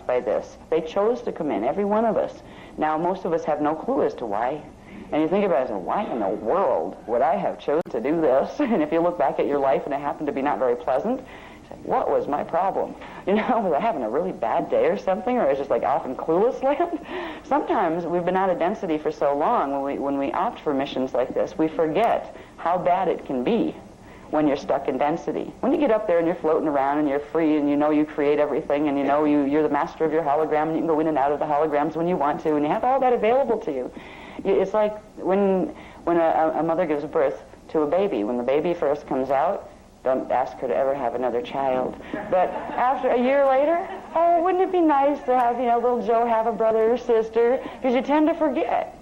by this. They chose to come in, every one of us. Now, most of us have no clue as to why. And you think about it, why in the world would I have chosen to do this? And if you look back at your life and it happened to be not very pleasant, you say, what was my problem? You know, was I having a really bad day or something? Or is it just like off in clueless land? Sometimes we've been out of density for so long, when we opt for missions like this, we forget how bad it can be when you're stuck in density. When you get up there and you're floating around and you're free and you know you create everything and you know you're the master of your hologram and you can go in and out of the holograms when you want to and you have all that available to you. It's like when a mother gives birth to a baby. When the baby first comes out, don't ask her to ever have another child. But after a year later, oh, wouldn't it be nice to have, little Joe have a brother or sister? Because you tend to forget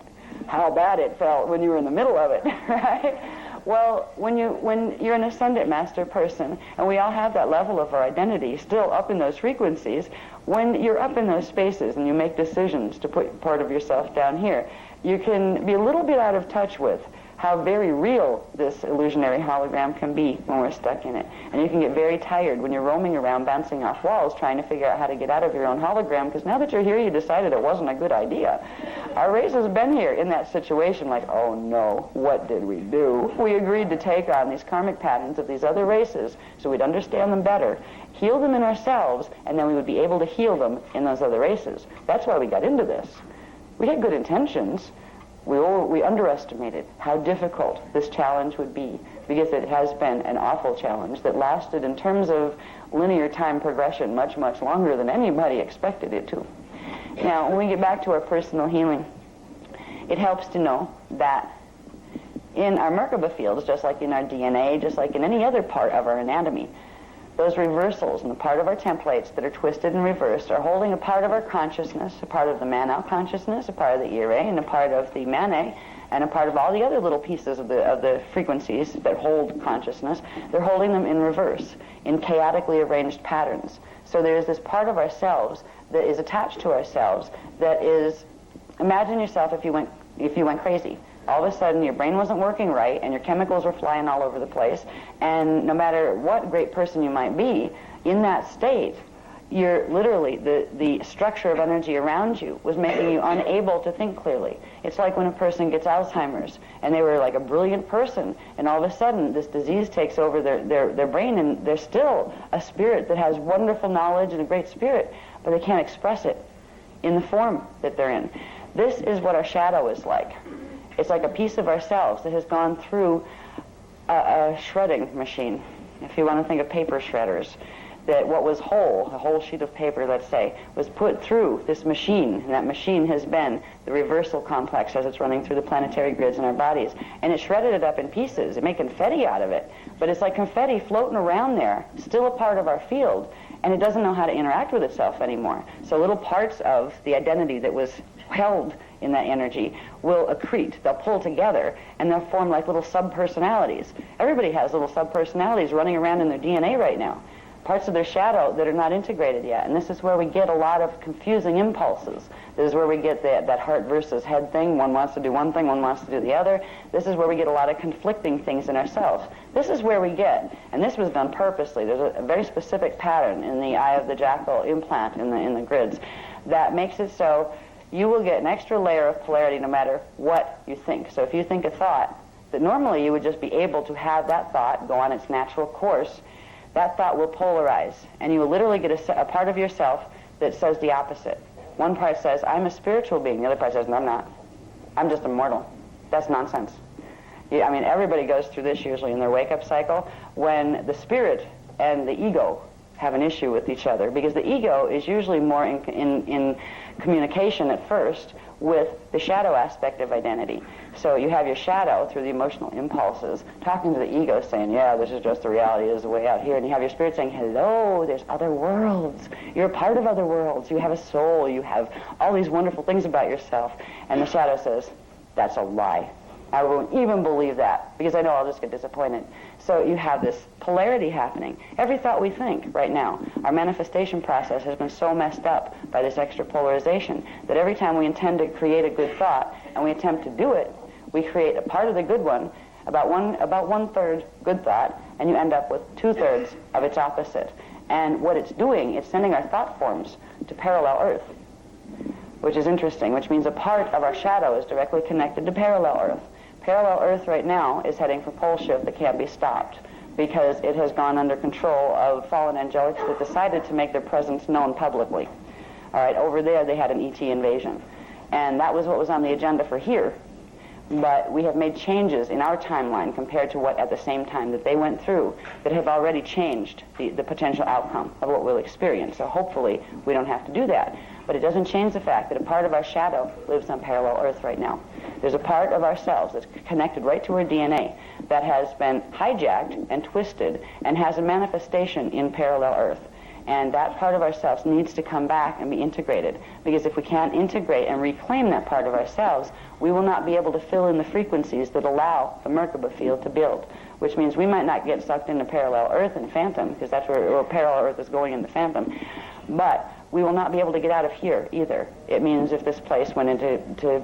how bad it felt when you were in the middle of it, right? Well, when you're an ascendant master person, and we all have that level of our identity still up in those frequencies, when you're up in those spaces and you make decisions to put part of yourself down here, you can be a little bit out of touch with how very real this illusionary hologram can be when we're stuck in it. And you can get very tired when you're roaming around bouncing off walls trying to figure out how to get out of your own hologram, because now that you're here, you decided it wasn't a good idea. Our race has been here in that situation like, oh no, what did we do? We agreed to take on these karmic patterns of these other races so we'd understand them better, heal them in ourselves, and then we would be able to heal them in those other races. That's why we got into this. We had good intentions. We underestimated how difficult this challenge would be, because it has been an awful challenge that lasted in terms of linear time progression much, much longer than anybody expected it to. Now, when we get back to our personal healing, it helps to know that in our Merkaba fields, just like in our DNA, just like in any other part of our anatomy, those reversals in the part of our templates that are twisted and reversed are holding a part of our consciousness, a part of the Manau consciousness, a part of the Ire, and a part of the Mane, and a part of all the other little pieces of the frequencies that hold consciousness. They're holding them in reverse, in chaotically arranged patterns. So there's this part of ourselves that is attached to ourselves that is, imagine yourself if you went crazy. All of a sudden your brain wasn't working right and your chemicals were flying all over the place, and no matter what great person you might be, in that state, you're literally, the structure of energy around you was making you unable to think clearly. It's like when a person gets Alzheimer's and they were like a brilliant person, and all of a sudden this disease takes over their brain, and they're still a spirit that has wonderful knowledge and a great spirit, but they can't express it in the form that they're in. This is what our shadow is like. It's like a piece of ourselves that has gone through a shredding machine. If you want to think of paper shredders, that what was whole, a whole sheet of paper, let's say, was put through this machine, and that machine has been the reversal complex as it's running through the planetary grids in our bodies. And it shredded it up in pieces. It made confetti out of it. But it's like confetti floating around there, still a part of our field, and it doesn't know how to interact with itself anymore. So little parts of the identity that was held in that energy will accrete. They'll pull together, and they'll form like little sub-personalities. Everybody has little sub-personalities running around in their DNA right now. Parts of their shadow that are not integrated yet. And this is where we get a lot of confusing impulses. This is where we get that heart versus head thing. One wants to do one thing, one wants to do the other. This is where we get a lot of conflicting things in ourselves. This is where we get, and this was done purposely, there's a very specific pattern in the Eye of the Jackal implant in the grids that makes it so you will get an extra layer of polarity no matter what you think. So if you think a thought that normally you would just be able to have that thought go on its natural course, that thought will polarize, and you will literally get a part of yourself that says the opposite. One part says, I'm a spiritual being. The other part says, no, I'm not. I'm just immortal. That's nonsense. I mean, everybody goes through this usually in their wake-up cycle when the spirit and the ego have an issue with each other, because the ego is usually more in communication at first with the shadow aspect of identity. So you have your shadow through the emotional impulses talking to the ego saying, yeah, this is just the reality, this is the way out here. And you have your spirit saying, hello, there's other worlds. You're a part of other worlds. You have a soul. You have all these wonderful things about yourself. And the shadow says, that's a lie. I won't even believe that, because I know I'll just get disappointed. So you have this polarity happening. Every thought we think right now, our manifestation process has been so messed up by this extra polarization that every time we intend to create a good thought and we attempt to do it, we create a part of the good one, about one third good thought, and you end up with 2/3 of its opposite. And what it's doing, it's sending our thought forms to parallel Earth, which is interesting, which means a part of our shadow is directly connected to parallel Earth. Parallel Earth right now is heading for pole shift that can't be stopped because it has gone under control of fallen angelics that decided to make their presence known publicly. All right, over there they had an ET invasion. And that was what was on the agenda for here. But we have made changes in our timeline compared to what at the same time that they went through that have already changed the potential outcome of what we'll experience. So hopefully we don't have to do that. But it doesn't change the fact that a part of our shadow lives on parallel Earth right now. There's a part of ourselves that's connected right to our DNA that has been hijacked and twisted and has a manifestation in parallel Earth. And that part of ourselves needs to come back and be integrated. Because if we can't integrate and reclaim that part of ourselves, we will not be able to fill in the frequencies that allow the Merkaba field to build. Which means we might not get sucked into parallel Earth and Phantom, because that's where parallel Earth is going into Phantom. But we will not be able to get out of here either. It means if this place went into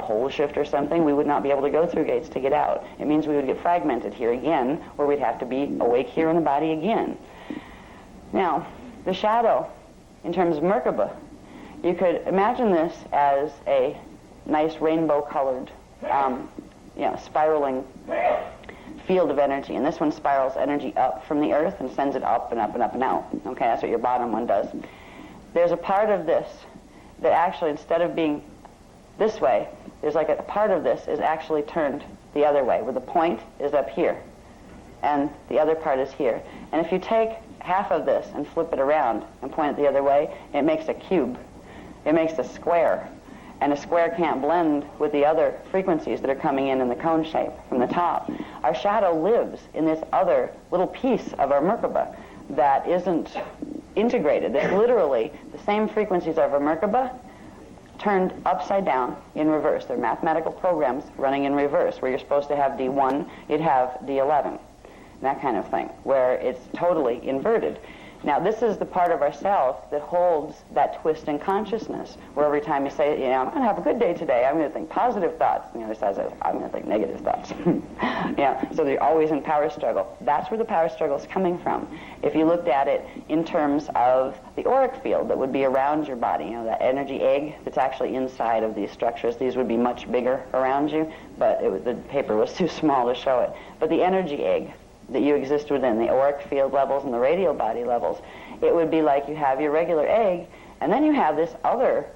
pole shift or something, we would not be able to go through gates to get out. It means we would get fragmented here again, where we'd have to be awake here in the body again. Now, the shadow, in terms of Merkaba, you could imagine this as a nice rainbow-colored, spiraling field of energy. And this one spirals energy up from the Earth and sends it up and up and up and out. Okay, that's what your bottom one does. There's a part of this that actually, instead of being this way, there's like a part of this is actually turned the other way, where the point is up here, and the other part is here. And if you take half of this and flip it around and point it the other way, it makes a cube. It makes a square. And a square can't blend with the other frequencies that are coming in the cone shape from the top. Our shadow lives in this other little piece of our Merkaba that isn't integrated. It's literally the same frequencies of our Merkaba turned upside down in reverse. They're mathematical programs running in reverse. Where you're supposed to have D1, you'd have D11. That kind of thing, where it's totally inverted. Now, this is the part of ourself that holds that twist in consciousness, where every time you say, I'm going to have a good day today, I'm going to think positive thoughts, and the other side says, I'm going to think negative thoughts. So they're always in power struggle. That's where the power struggle is coming from. If you looked at it in terms of the auric field that would be around your body, that energy egg that's actually inside of these structures, these would be much bigger around you, but the paper was too small to show it. But the energy egg that you exist within, the auric field levels and the radial body levels, it would be like you have your regular egg, and then you have this other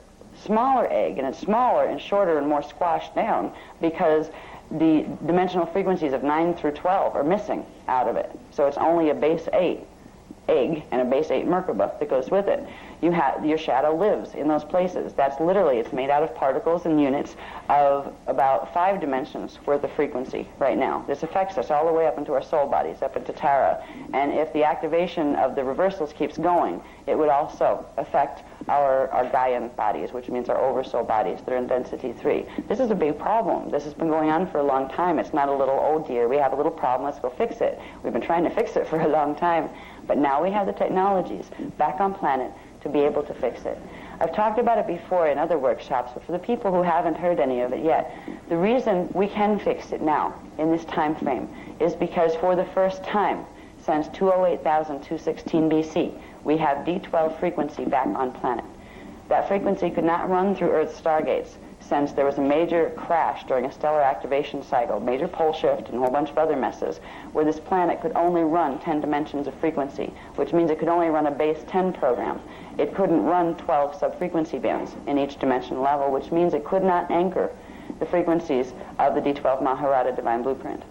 smaller egg, and it's smaller and shorter and more squashed down because the dimensional frequencies of 9 through 12 are missing out of it. So it's only a base 8 egg and a base 8 Merkaba that goes with it. Your shadow lives in those places. That's literally, it's made out of particles and units of about 5 dimensions worth of frequency right now. This affects us all the way up into our soul bodies, up into Tara. And if the activation of the reversals keeps going, it would also affect our Gaian bodies, which means our oversoul bodies that are in density 3. This is a big problem. This has been going on for a long time. It's not a little, oh dear, we have a little problem, let's go fix it. We've been trying to fix it for a long time. But now we have the technologies back on planet to be able to fix it. I've talked about it before in other workshops, but for the people who haven't heard any of it yet, the reason we can fix it now in this time frame is because for the first time since 208,216 BC, we have D12 frequency back on planet. That frequency could not run through Earth's stargates since there was a major crash during a stellar activation cycle, major pole shift and a whole bunch of other messes, where this planet could only run 10 dimensions of frequency, which means it could only run a base 10 program. It couldn't run 12 sub-frequency bands in each dimension level, which means it could not anchor the frequencies of the D12 Maharata Divine Blueprint.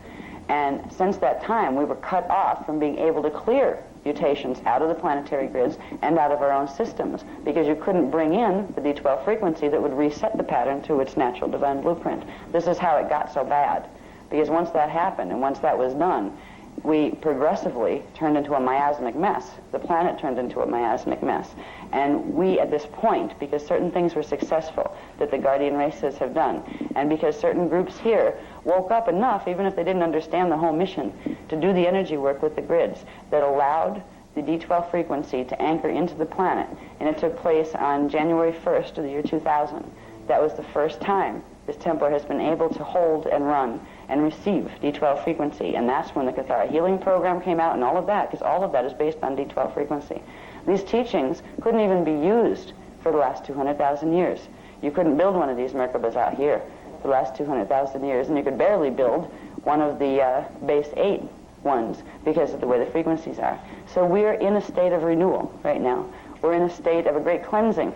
And since that time, we were cut off from being able to clear mutations out of the planetary grids and out of our own systems, because you couldn't bring in the D12 frequency that would reset the pattern to its natural divine blueprint. This is how it got so bad, because once that happened and once that was done, we progressively turned into a miasmic mess. The planet turned into a miasmic mess. And we, at this point, because certain things were successful that the guardian races have done, and because certain groups here woke up enough, even if they didn't understand the whole mission, to do the energy work with the grids that allowed the D12 frequency to anchor into the planet. And it took place on January 1st of the year 2000. That was the first time this Templar has been able to hold and run and receive D12 frequency. And that's when the Cathara healing program came out and all of that, because all of that is based on D12 frequency. These teachings couldn't even be used for the last 200,000 years. You couldn't build one of these Merkabas out here for the last 200,000 years, and you could barely build one of the base 8 ones because of the way the frequencies are. So we're in a state of renewal right now. We're in a state of a great cleansing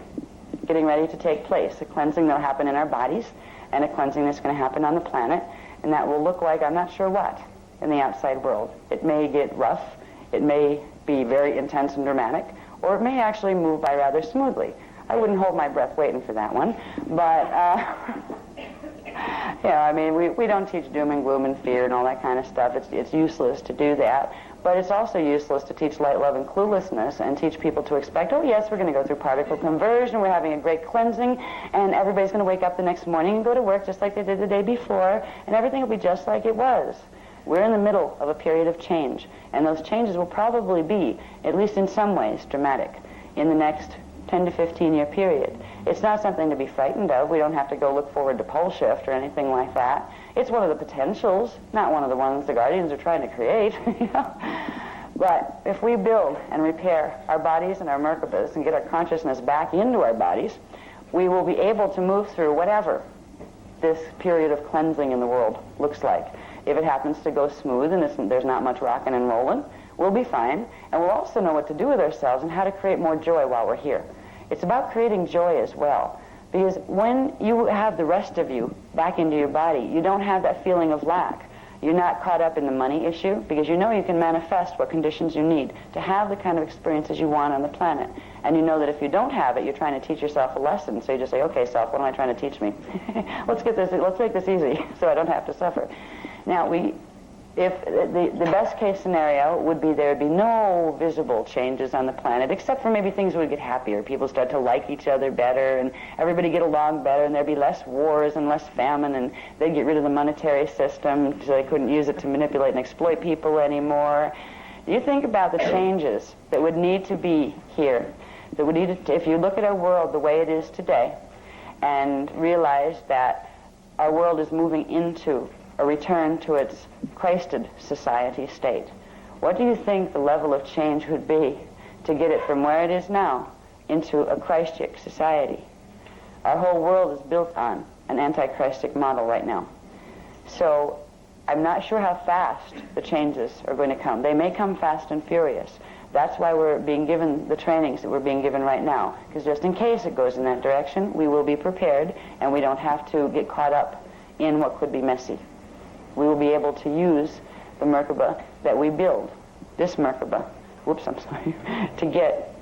getting ready to take place, a cleansing that will happen in our bodies and a cleansing that's going to happen on the planet, and that will look like I'm not sure what in the outside world. It may get rough, it may be very intense and dramatic, or it may actually move by rather smoothly. I wouldn't hold my breath waiting for that one, but I mean, we don't teach doom and gloom and fear and all that kind of stuff. It's useless to do that. But it's also useless to teach light, love, and cluelessness and teach people to expect, oh, yes, we're going to go through particle conversion, we're having a great cleansing, and everybody's going to wake up the next morning and go to work just like they did the day before, and everything will be just like it was. We're in the middle of a period of change, and those changes will probably be, at least in some ways, dramatic in the next 10 to 15-year period. It's not something to be frightened of. We don't have to go look forward to pole shift or anything like that. It's one of the potentials, not one of the ones the Guardians are trying to create. But if we build and repair our bodies and our Merkabas and get our consciousness back into our bodies, we will be able to move through whatever this period of cleansing in the world looks like. If it happens to go smooth and there's not much rocking and rolling, we'll be fine, and we'll also know what to do with ourselves and how to create more joy while we're here. It's about creating joy as well, because when you have the rest of you back into your body, you don't have that feeling of lack. You're not caught up in the money issue, because you know you can manifest what conditions you need to have the kind of experiences you want on the planet. And you know that if you don't have it, you're trying to teach yourself a lesson. So you just say, okay, self, what am I trying to teach me? Let's make this easy so I don't have to suffer. Now, if the best case scenario would be there would be no visible changes on the planet, except for maybe things would get happier. People start to like each other better, and everybody get along better, and there'd be less wars and less famine, and they'd get rid of the monetary system so they couldn't use it to manipulate and exploit people anymore. You think about the changes that would need to be here, that would need to, if you look at our world the way it is today, and realize that our world is moving into a return to its Christed society state. What do you think the level of change would be to get it from where it is now into a Christic society? Our whole world is built on an anti-Christic model right now. So I'm not sure how fast the changes are going to come. They may come fast and furious. That's why we're being given the trainings that we're being given right now, because just in case it goes in that direction, we will be prepared, and we don't have to get caught up in what could be messy. We will be able to use the Merkaba that we build, this Merkaba, to get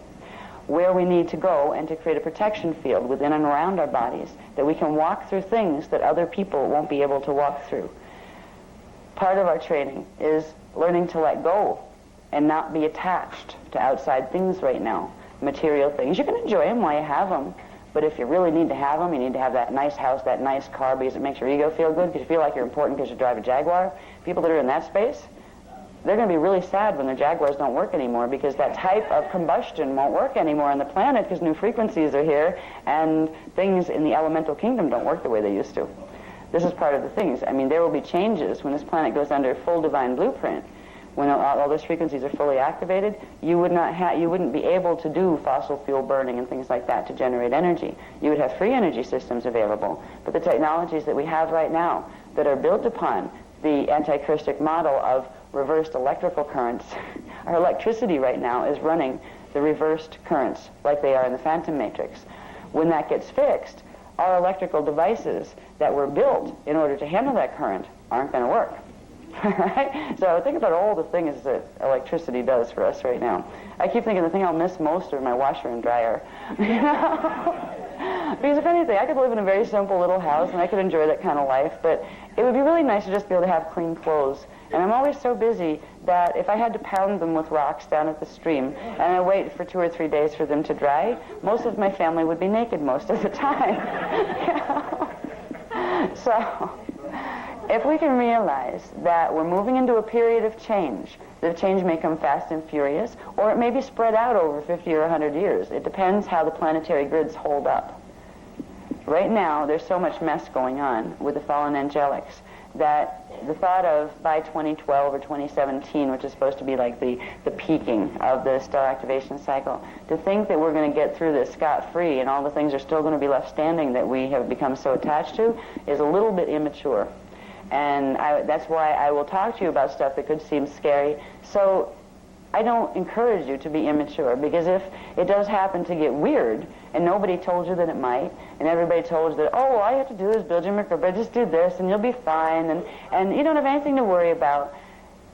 where we need to go and to create a protection field within and around our bodies that we can walk through things that other people won't be able to walk through. Part of our training is learning to let go and not be attached to outside things right now, material things. You can enjoy them while you have them, but if you really need to have them, you need to have that nice house, that nice car, because it makes your ego feel good, because you feel like you're important because you drive a Jaguar. People that are in that space, they're going to be really sad when their Jaguars don't work anymore, because that type of combustion won't work anymore on the planet because new frequencies are here and things in the elemental kingdom don't work the way they used to. This is part of the things. I mean, there will be changes when this planet goes under full divine blueprint. When all those frequencies are fully activated, you wouldn't be able to do fossil fuel burning and things like that to generate energy. You would have free energy systems available. But the technologies that we have right now that are built upon the anti-Christic model of reversed electrical currents, our electricity right now is running the reversed currents like they are in the phantom matrix. When that gets fixed, our electrical devices that were built in order to handle that current aren't going to work. Right? So think about all the things that electricity does for us right now. I keep thinking the thing I'll miss most are my washer and dryer. Because if anything, I could live in a very simple little house and I could enjoy that kind of life, but it would be really nice to just be able to have clean clothes. And I'm always so busy that if I had to pound them with rocks down at the stream and I wait for 2 or 3 days for them to dry, most of my family would be naked most of the time. So if we can realize that we're moving into a period of change, the change may come fast and furious, or it may be spread out over 50 or 100 years. It depends how the planetary grids hold up. right now there's so much mess going on with the fallen angelics that the thought of by 2012 or 2017, which is supposed to be like the peaking of the stellar activation cycle, to think that we're going to get through this scot-free and all the things are still going to be left standing that we have become so attached to is a little bit immature. And that's why I will talk to you about stuff that could seem scary. So I don't encourage you to be immature, because if it does happen to get weird, and nobody told you that it might, and everybody told you that, oh, all you have to do is build your Merkaba, just do this, and you'll be fine, and you don't have anything to worry about,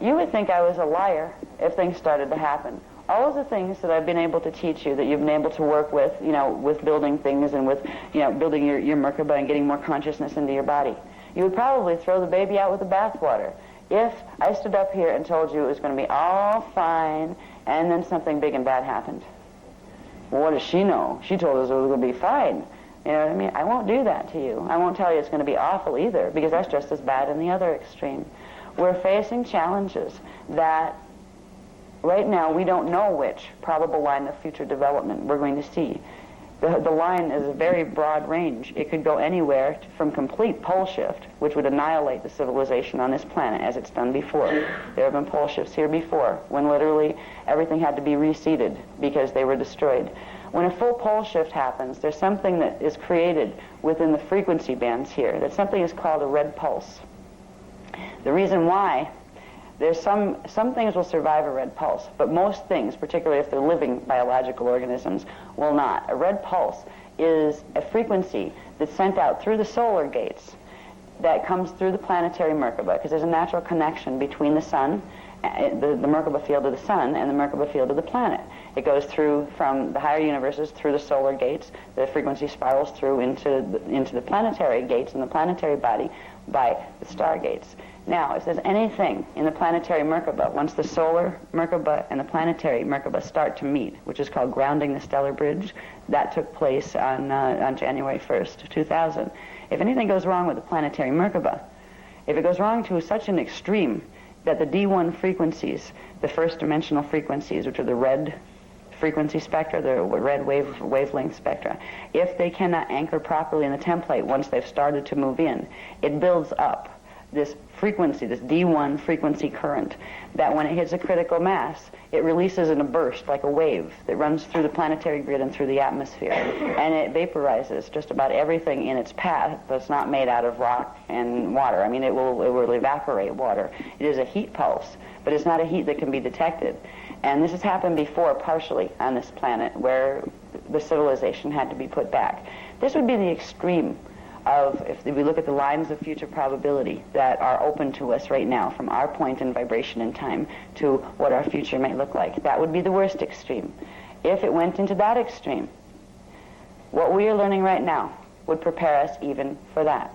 you would think I was a liar if things started to happen. All of the things that I've been able to teach you, that you've been able to work with, with building things and with, building your Merkaba and getting more consciousness into your body, you would probably throw the baby out with the bathwater if I stood up here and told you it was going to be all fine and then something big and bad happened. Well, what does she know? She told us it was going to be fine. You know what I mean? I won't do that to you. I won't tell you it's going to be awful either, because that's just as bad in the other extreme. We're facing challenges that right now we don't know which probable line of future development we're going to see. The line is a very broad range. It could go anywhere from complete pole shift, which would annihilate the civilization on this planet as it's done before. There have been pole shifts here before, when literally everything had to be reseeded because they were destroyed. When a full pole shift happens, there's something that is created within the frequency bands here. That something is called a red pulse. The reason why, there's some things will survive a red pulse, but most things, particularly if they're living biological organisms, will not. A red pulse is a frequency that's sent out through the solar gates that comes through the planetary Merkaba, because there's a natural connection between the sun, the Merkaba field of the sun, and the Merkaba field of the planet. It goes through from the higher universes through the solar gates. The frequency spirals through into the planetary gates in the planetary body by the star gates. Now, if there's anything in the planetary Merkaba, once the solar Merkaba and the planetary Merkaba start to meet, which is called grounding the stellar bridge, that took place on January 1st, 2000. If anything goes wrong with the planetary Merkaba, if it goes wrong to such an extreme that the D1 frequencies, the first dimensional frequencies, which are the red frequency spectra, the red wavelength spectra, if they cannot anchor properly in the template once they've started to move in, it builds up this frequency, this D1 frequency current, that when it hits a critical mass, it releases in a burst like a wave that runs through the planetary grid and through the atmosphere. And it vaporizes just about everything in its path that's not made out of rock and water. I mean, it will evaporate water. It is a heat pulse, but it's not a heat that can be detected. And this has happened before, partially, on this planet, where the civilization had to be put back. This would be the extreme of, if we look at the lines of future probability that are open to us right now from our point in vibration and time to what our future may look like. That would be the worst extreme. If it went into that extreme, what we are learning right now would prepare us even for that.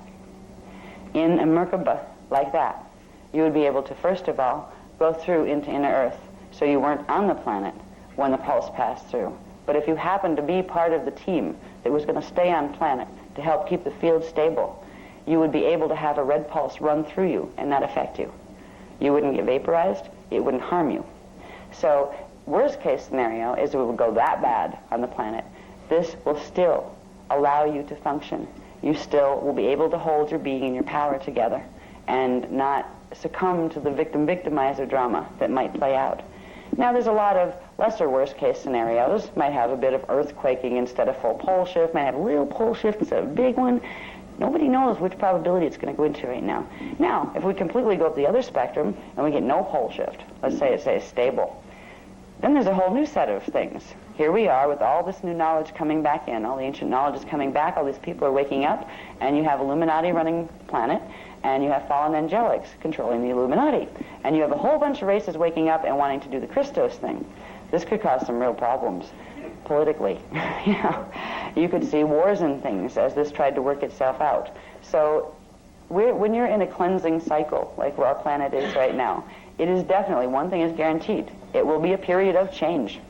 In a Merkaba like that, you would be able to, first of all, go through into inner Earth, so you weren't on the planet when the pulse passed through. But if you happened to be part of the team that was going to stay on planet to help keep the field stable, you would be able to have a red pulse run through you and not affect you. You wouldn't get vaporized, it wouldn't harm you. So, worst case scenario is it would go that bad on the planet. This will still allow you to function. You still will be able to hold your being and your power together and not succumb to the victim-victimizer drama that might play out. Now, there's a lot of lesser worst-case scenarios. Might have a bit of earthquaking instead of full pole shift. Might have a little pole shift instead of a big one. Nobody knows which probability it's going to go into right now. Now, if we completely go up the other spectrum and we get no pole shift, let's say it's stable, then there's a whole new set of things. Here we are with all this new knowledge coming back in. All the ancient knowledge is coming back. All these people are waking up, and you have Illuminati running the planet, and you have fallen angelics controlling the Illuminati. And you have a whole bunch of races waking up and wanting to do the Christos thing. This could cause some real problems politically. You could see wars and things as this tried to work itself out. So when you're in a cleansing cycle, like where our planet is right now, it is definitely, one thing is guaranteed, it will be a period of change.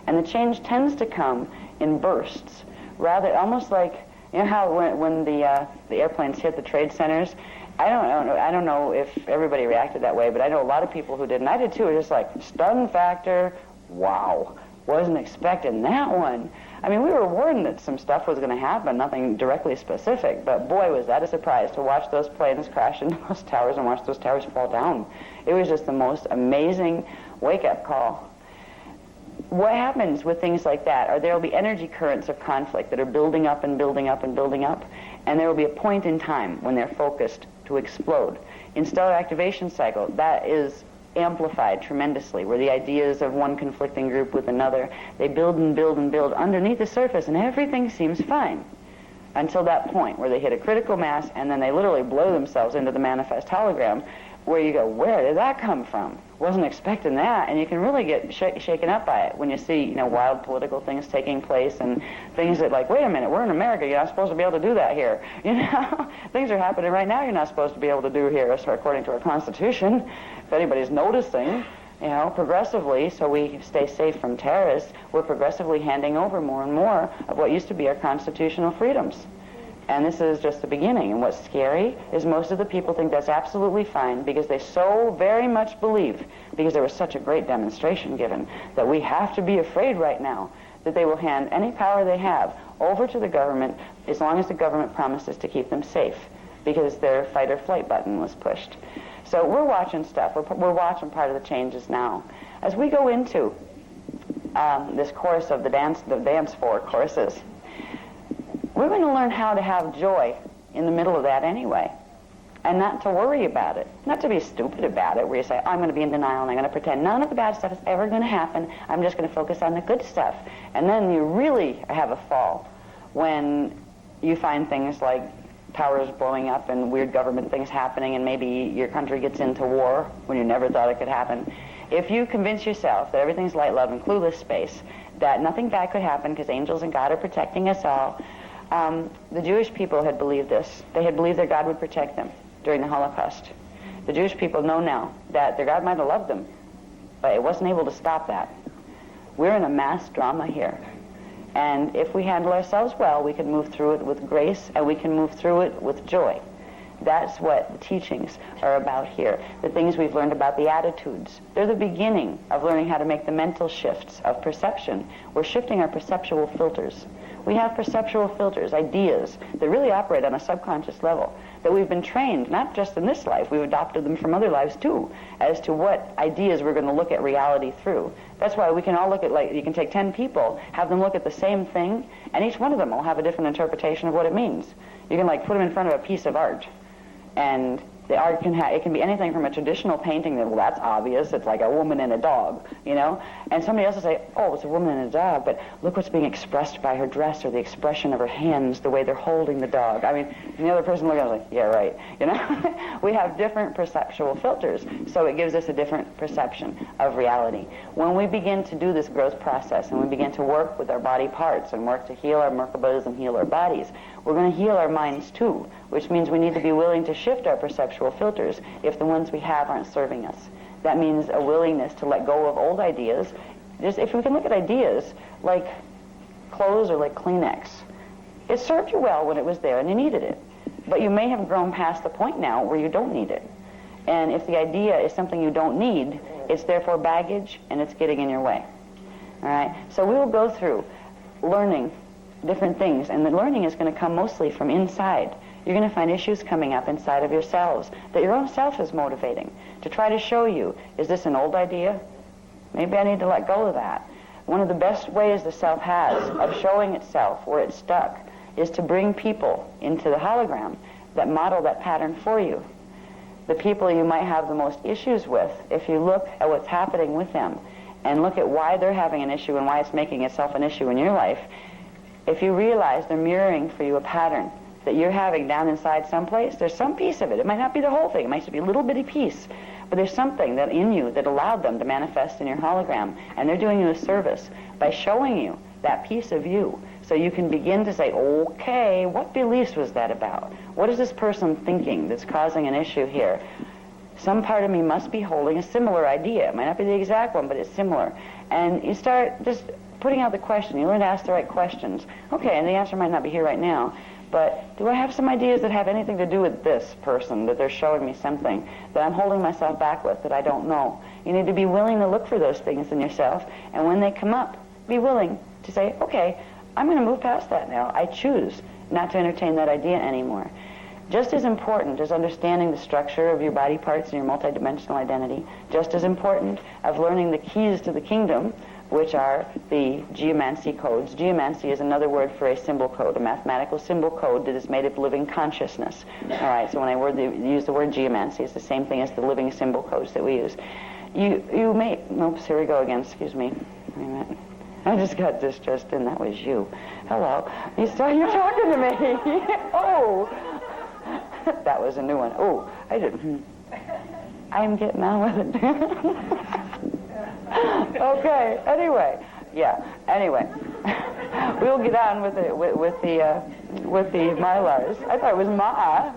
And the change tends to come in bursts, rather almost like, you know how when the airplanes hit the trade centers, I don't know if everybody reacted that way, but I know a lot of people who did, and I did too. It was just like stun factor. Wow, wasn't expecting that one. I mean, we were warned that some stuff was going to happen, nothing directly specific, but boy, was that a surprise to watch those planes crash into those towers and watch those towers fall down. It was just the most amazing wake-up call. What happens with things like that are there will be energy currents of conflict that are building up and building up and building up, and there will be a point in time when they're focused to explode. In stellar activation cycle, that is amplified tremendously, where the ideas of one conflicting group with another, they build and build and build underneath the surface, and everything seems fine until that point where they hit a critical mass, and then they literally blow themselves into the manifest hologram, where you go, where did that come from? Wasn't expecting that. And you can really get shaken up by it when you see, wild political things taking place and things that, like, wait a minute, we're in America, you're not supposed to be able to do that here. Things are happening right now you're not supposed to be able to do here, according to our Constitution. If anybody's noticing, progressively, so we stay safe from terrorists, we're progressively handing over more and more of what used to be our constitutional freedoms. And this is just the beginning. And what's scary is most of the people think that's absolutely fine because they so very much believe, because there was such a great demonstration given, that we have to be afraid right now that they will hand any power they have over to the government as long as the government promises to keep them safe, because their fight or flight button was pushed. So we're watching stuff. We're watching part of the changes now. As we go into this course of the dance 4 courses, we're going to learn how to have joy in the middle of that anyway, and not to worry about it, not to be stupid about it, where you say, I'm going to be in denial and I'm going to pretend none of the bad stuff is ever going to happen. I'm just going to focus on the good stuff. And then you really have a fall when you find things like towers blowing up and weird government things happening, and maybe your country gets into war when you never thought it could happen. If you convince yourself that everything's light, love, and clueless space, that nothing bad could happen because angels and God are protecting us all, the Jewish people had believed this. They had believed their God would protect them during the Holocaust. The Jewish people know now that their God might have loved them, but it wasn't able to stop that. We're in a mass drama here. And if we handle ourselves well, we can move through it with grace, and we can move through it with joy. That's what the teachings are about here. The things we've learned about the attitudes. They're the beginning of learning how to make the mental shifts of perception. We're shifting our perceptual filters. We have perceptual filters, ideas, that really operate on a subconscious level, that we've been trained, not just in this life, we've adopted them from other lives too, as to what ideas we're going to look at reality through. That's why we can all look at, like, you can take 10 people, have them look at the same thing, and each one of them will have a different interpretation of what it means. You can, put them in front of a piece of art, and the art it can be anything from a traditional painting that, well, that's obvious, it's like a woman and a dog, and somebody else will say, oh, it's a woman and a dog, but look what's being expressed by her dress or the expression of her hands, the way they're holding the dog. And the other person looking at it like, yeah, right, We have different perceptual filters, so it gives us a different perception of reality. When we begin to do this growth process and we begin to work with our body parts and work to heal our Merkabas and heal our bodies, we're going to heal our minds too, which means we need to be willing to shift our perceptual filters if the ones we have aren't serving us. That means a willingness to let go of old ideas. Just if we can look at ideas like clothes or like Kleenex, it served you well when it was there and you needed it. But you may have grown past the point now where you don't need it. And if the idea is something you don't need, it's therefore baggage and it's getting in your way. All right? So we will go through learning different things, and the learning is going to come mostly from inside. You're going to find issues coming up inside of yourselves that your own self is motivating to try to show you, is this an old idea? Maybe I need to let go of that. One of the best ways the self has of showing itself where it's stuck is to bring people into the hologram that model that pattern for you. The people you might have the most issues with, if you look at what's happening with them and look at why they're having an issue and why it's making itself an issue in your life, if you realize they're mirroring for you a pattern that you're having down inside someplace, there's some piece of it. It might not be the whole thing. It might just be a little bitty piece. But there's something that in you that allowed them to manifest in your hologram. And they're doing you a service by showing you that piece of you. So you can begin to say, okay, what beliefs was that about? What is this person thinking that's causing an issue here? Some part of me must be holding a similar idea. It might not be the exact one, but it's similar. And you start just putting out the question. You learn to ask the right questions. Okay, and the answer might not be here right now, but do I have some ideas that have anything to do with this person, that they're showing me something that I'm holding myself back with that I don't know? You need to be willing to look for those things in yourself, and when they come up, be willing to say, okay, I'm going to move past that now. I choose not to entertain that idea anymore. Just as important as understanding the structure of your body parts and your multidimensional identity, just as important as learning the keys to the kingdom, which are the geomancy codes. Geomancy is another word for a symbol code, a mathematical symbol code that is made of living consciousness. All right, so when I use the word geomancy, it's the same thing as the living symbol codes that we use. You may, oops, here we go again, excuse me. Wait a minute. I just got distressed in, that was you. Hello. You're talking to me. Oh. That was a new one. Oh, I didn't. I'm getting on with it. Okay. Anyway, yeah. Anyway, we'll get on with the Mylars. I thought it was Ma.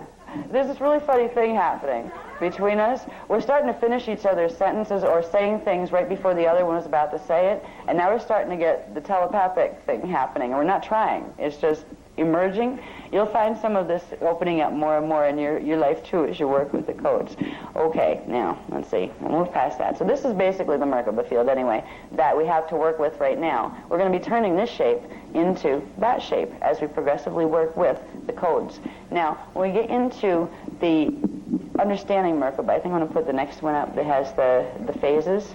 There's this really funny thing happening between us. We're starting to finish each other's sentences or saying things right before the other one was about to say it, and now we're starting to get the telepathic thing happening, and we're not trying. It's just emerging. You'll find some of this opening up more and more in your life too as you work with the codes. Okay, now, let's see. We'll move past that. So this is basically the Merkaba field anyway that we have to work with right now. We're going to be turning this shape into that shape as we progressively work with the codes. Now, when we get into the understanding Merkaba, I think I'm going to put the next one up that has the phases.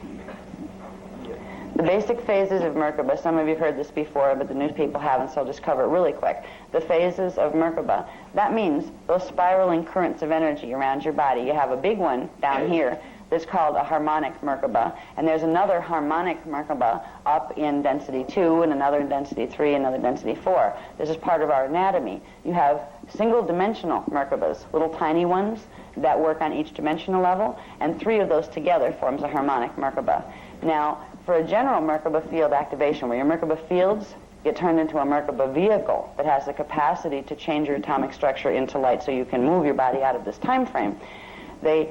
The basic phases of Merkaba, some of you have heard this before, but the new people haven't, so I'll just cover it really quick. The phases of Merkaba. That means those spiraling currents of energy around your body. You have a big one down here that's called a harmonic Merkaba, and there's another harmonic Merkaba up in density 2, and another in density 3, another density 4. This is part of our anatomy. You have single-dimensional Merkabas, little tiny ones that work on each dimensional level, and 3 of those together forms a harmonic Merkaba. Now, for a general Merkaba field activation, where your Merkaba fields get turned into a Merkaba vehicle that has the capacity to change your atomic structure into light so you can move your body out of this time frame, they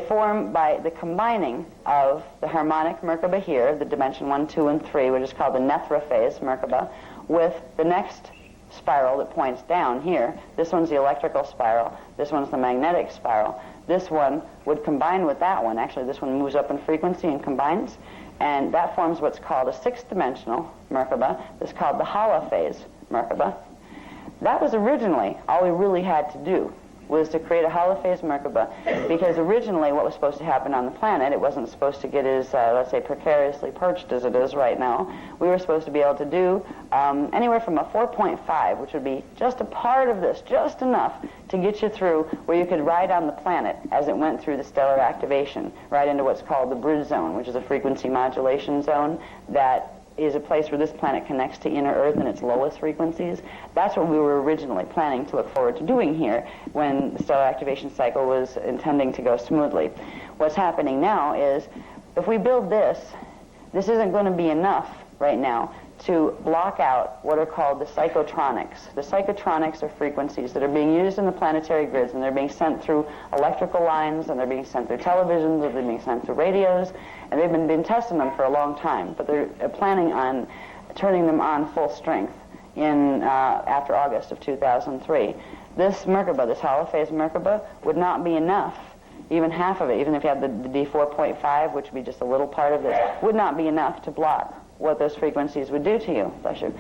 form by the combining of the harmonic Merkaba here, the dimension 1, 2, and 3, which is called the Nethra phase Merkaba, with the next spiral that points down here. This one's the electrical spiral. This one's the magnetic spiral. This one would combine with that one. Actually, this one moves up in frequency and combines. And that forms what's called a 6th-dimensional Merkaba. That's called the Hala phase Merkaba. That was originally all we really had to do, was to create a Hala phase Merkaba, because originally what was supposed to happen on the planet, it wasn't supposed to get as, let's say, precariously perched as it is right now. We were supposed to be able to do anywhere from a 4.5, which would be just a part of this, just enough to get you through where you could ride on the planet as it went through the stellar activation, right into what's called the bridge zone, which is a frequency modulation zone that is a place where this planet connects to inner Earth in its lowest frequencies. That's what we were originally planning to look forward to doing here when the stellar activation cycle was intending to go smoothly. What's happening now is, if we build this, this isn't going to be enough right now to block out what are called the psychotronics. The psychotronics are frequencies that are being used in the planetary grids, and they're being sent through electrical lines, and they're being sent through televisions, or they're being sent through radios, and they've been testing them for a long time, but they're planning on turning them on full strength in after August of 2003. This Merkaba, this Hala phase Merkaba, would not be enough. Even half of it, even if you had the D4.5, which would be just a little part of this, would not be enough to block what those frequencies would do to you. Bless you.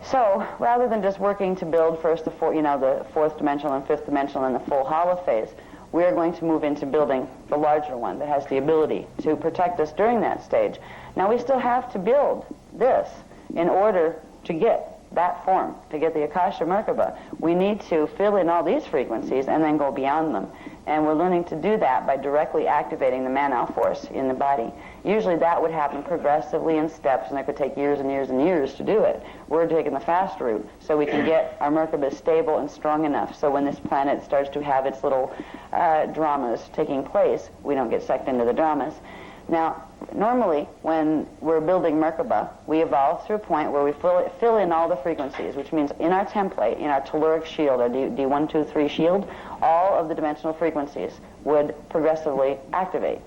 So, rather than just working to build first the 4th dimensional and 5th dimensional and the full Hala phase, we are going to move into building the larger one that has the ability to protect us during that stage. Now, we still have to build this in order to get that form, to get the Akasha Merkaba. We need to fill in all these frequencies and then go beyond them. And we're learning to do that by directly activating the Manau force in the body. Usually that would happen progressively in steps, and it could take years and years and years to do it. We're taking the fast route so we can get our Merkaba stable and strong enough so when this planet starts to have its little dramas taking place, we don't get sucked into the dramas. Now, normally, when we're building Merkaba, we evolve through a point where we fill in all the frequencies, which means in our template, in our telluric shield, our D1, 2, 3 shield, all of the dimensional frequencies would progressively activate.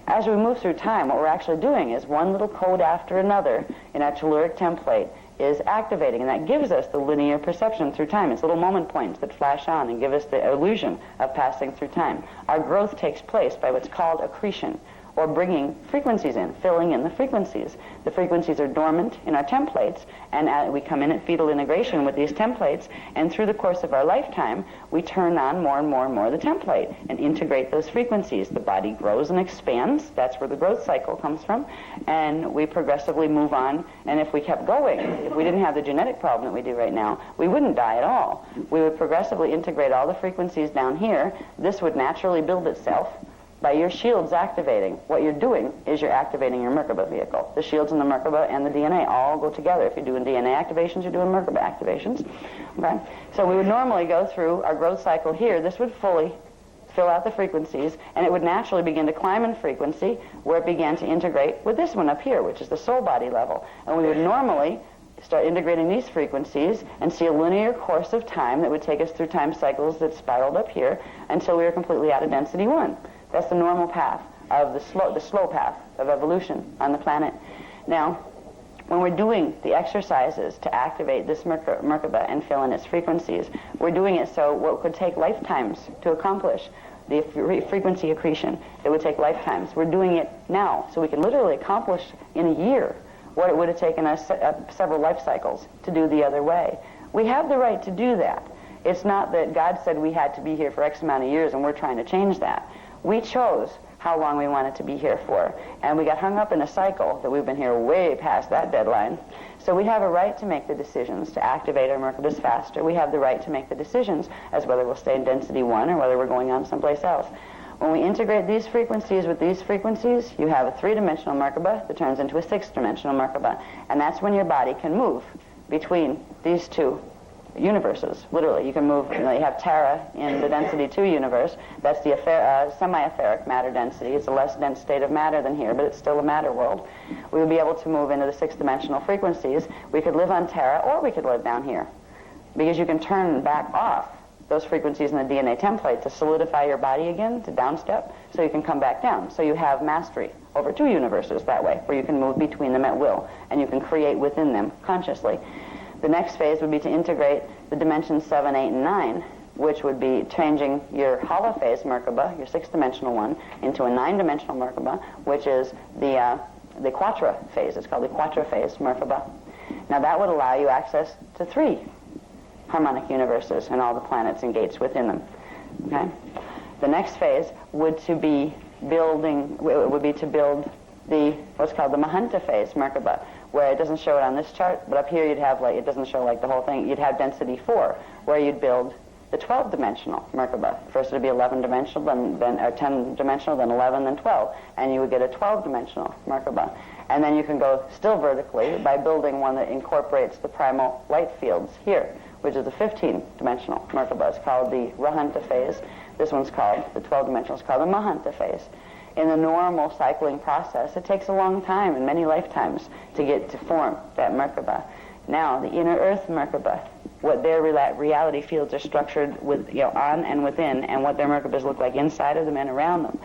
As we move through time, what we're actually doing is one little code after another in our telluric template is activating, and that gives us the linear perception through time. It's little moment points that flash on and give us the illusion of passing through time. Our growth takes place by what's called accretion, or bringing frequencies in, filling in the frequencies. The frequencies are dormant in our templates, and we come in at fetal integration with these templates, and through the course of our lifetime, we turn on more and more and more of the template and integrate those frequencies. The body grows and expands. That's where the growth cycle comes from. And we progressively move on. And if we kept going, if we didn't have the genetic problem that we do right now, we wouldn't die at all. We would progressively integrate all the frequencies down here. This would naturally build itself by your shields activating. What you're doing is you're activating your Merkaba vehicle. The shields and the Merkaba and the DNA all go together. If you're doing DNA activations, you're doing Merkaba activations. Okay? So we would normally go through our growth cycle here. This would fully fill out the frequencies, and it would naturally begin to climb in frequency where it began to integrate with this one up here, which is the soul body level. And we would normally start integrating these frequencies and see a linear course of time that would take us through time cycles that spiraled up here until we were completely out of density 1. That's the normal path of the slow path of evolution on the planet. Now, when we're doing the exercises to activate this Merkaba and fill in its frequencies, we're doing it so what could take lifetimes to accomplish, the frequency accretion, it would take lifetimes. We're doing it now, so we can literally accomplish in a year what it would have taken us several life cycles to do the other way. We have the right to do that. It's not that God said we had to be here for X amount of years and we're trying to change that. We chose how long we wanted to be here for, and we got hung up in a cycle that we've been here way past that deadline. So we have a right to make the decisions to activate our Merkabas faster. We have the right to make the decisions as whether we'll stay in density 1 or whether we're going on someplace else. When we integrate these frequencies with these frequencies, you have a 3-dimensional Merkaba that turns into a 6-dimensional Merkaba, and that's when your body can move between these two universes. Literally, you can move. You have Terra in the density 2 universe. That's the semi-etheric matter density. It's a less dense state of matter than here, but it's still a matter world. We would be able to move into the 6-dimensional frequencies. We could live on Terra, or we could live down here, because you can turn back off those frequencies in the DNA template to solidify your body again, to downstep, so you can come back down. So you have mastery over 2 universes that way, where you can move between them at will, and you can create within them consciously. The next phase would be to integrate the dimensions 7, 8, and 9, which would be changing your holophase Merkaba, your 6-dimensional one, into a 9-dimensional Merkaba, which is the quatra phase. It's called the quatra phase Merkaba. Now that would allow you access to 3 harmonic universes and all the planets and gates within them. Okay? The next phase would to be building the what's called the Mahanta phase Merkaba, where it doesn't show it on this chart, but up here you'd have, like, it doesn't show like the whole thing, you'd have density 4, where you'd build the 12-dimensional Merkaba. First it would be 11-dimensional, then 10-dimensional, then 11, then 12, and you would get a 12-dimensional Merkaba. And then you can go still vertically by building one that incorporates the primal light fields here, which is a 15-dimensional Merkaba. It's called the Rahanta phase. This one's called, the 12-dimensional is called the Mahanta phase. In the normal cycling process, it takes a long time and many lifetimes to get to form that Merkaba. Now, the inner earth Merkaba, what their reality fields are structured with, on and within, and what their Merkabas look like inside of them and around them,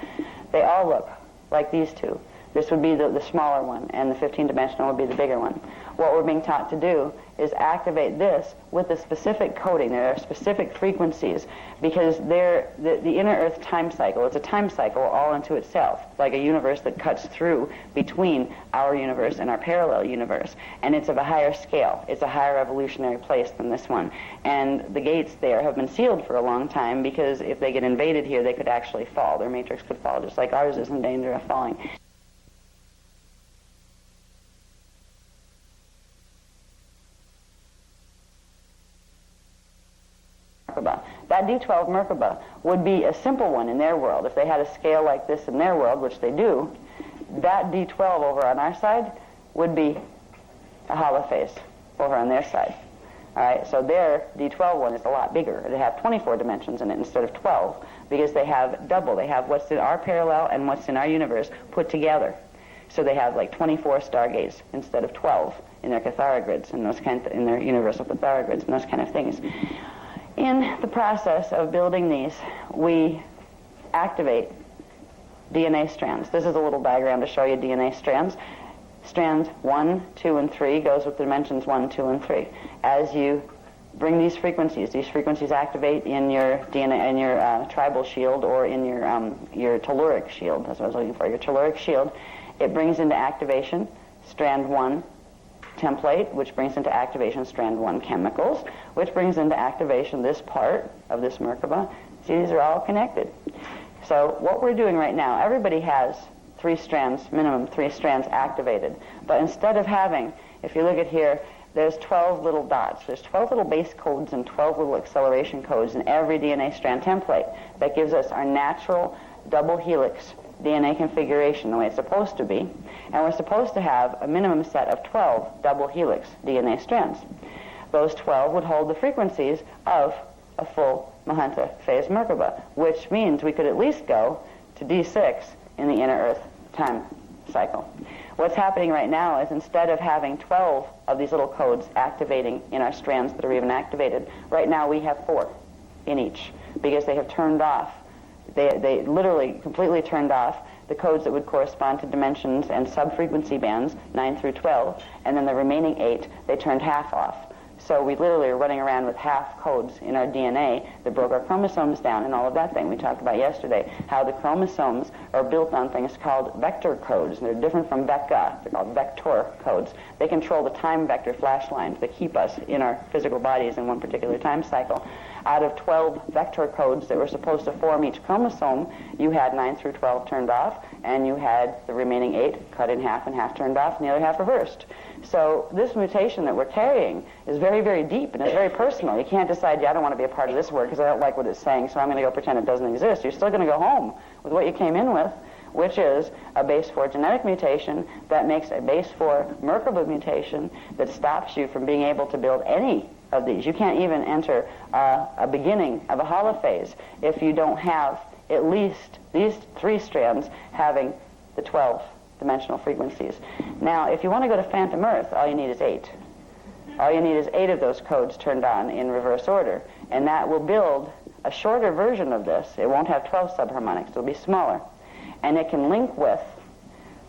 they all look like these two. This would be the smaller one, and the 15-dimensional would be the bigger one. What we're being taught to do is activate this with a specific coding. There are specific frequencies, because the inner earth time cycle, it's a time cycle all unto itself, like a universe that cuts through between our universe and our parallel universe. And it's of a higher scale. It's a higher evolutionary place than this one. And the gates there have been sealed for a long time, because if they get invaded here, they could actually fall. Their matrix could fall, just like ours is in danger of falling. That D12 Merkaba would be a simple one in their world. If they had a scale like this in their world, which they do, that D12 over on our side would be a holophase over on their side. All right, so their D12 one is a lot bigger. They have 24 dimensions in it instead of 12, because they have double. They have what's in our parallel and what's in our universe put together. So they have like 24 stargates instead of 12 in their Cathara grids and those in their universal Cathara grids and those kind of things. In the process of building these, we activate DNA strands. This is a little diagram to show you DNA strands. Strands 1, 2, and 3 goes with dimensions 1, 2, and 3. As you bring these frequencies. These frequencies activate in your DNA, in your tribal shield, or in your telluric shield. That's what I was looking for. Your telluric shield. It brings into activation strand 1 template, which brings into activation strand 1 chemicals, which brings into activation this part of this Merkaba. See, these are all connected. So what we're doing right now, everybody has 3 strands, minimum 3 strands activated. But instead of having, if you look at here, there's 12 little dots. There's 12 little base codes and 12 little acceleration codes in every DNA strand template. That gives us our natural double helix DNA configuration the way it's supposed to be. And we're supposed to have a minimum set of 12 double helix DNA strands. Those 12 would hold the frequencies of a full Mahanta phase Merkaba, which means we could at least go to D6 in the inner Earth time cycle. What's happening right now is instead of having 12 of these little codes activating in our strands that are even activated, right now we have 4 in each, because they have turned off, they literally completely turned off the codes that would correspond to dimensions and sub-frequency bands, 9 through 12, and then the remaining 8, they turned half off. So we literally are running around with half codes in our DNA that broke our chromosomes down and all of that thing we talked about yesterday, how the chromosomes are built on things called vector codes. They're different from vecca. They're called vector codes. They control the time vector flash lines that keep us in our physical bodies in one particular time cycle. Out of 12 vector codes that were supposed to form each chromosome, you had 9 through 12 turned off, and you had the remaining 8 cut in half and half turned off, and the other half reversed. So this mutation that we're carrying is very, very deep, and it's very personal. You can't decide, yeah, I don't want to be a part of this work because I don't like what it's saying, so I'm going to go pretend it doesn't exist. You're still going to go home with what you came in with, which is a base 4 genetic mutation that makes a base 4 Merkaba mutation that stops you from being able to build any of these. You can't even enter a beginning of a holophase if you don't have at least these 3 strands having the 12 dimensional frequencies. Now, if you want to go to Phantom Earth, all you need is 8. All you need is 8 of those codes turned on in reverse order, and that will build a shorter version of this. It won't have 12 subharmonics. It'll be smaller. And it can link with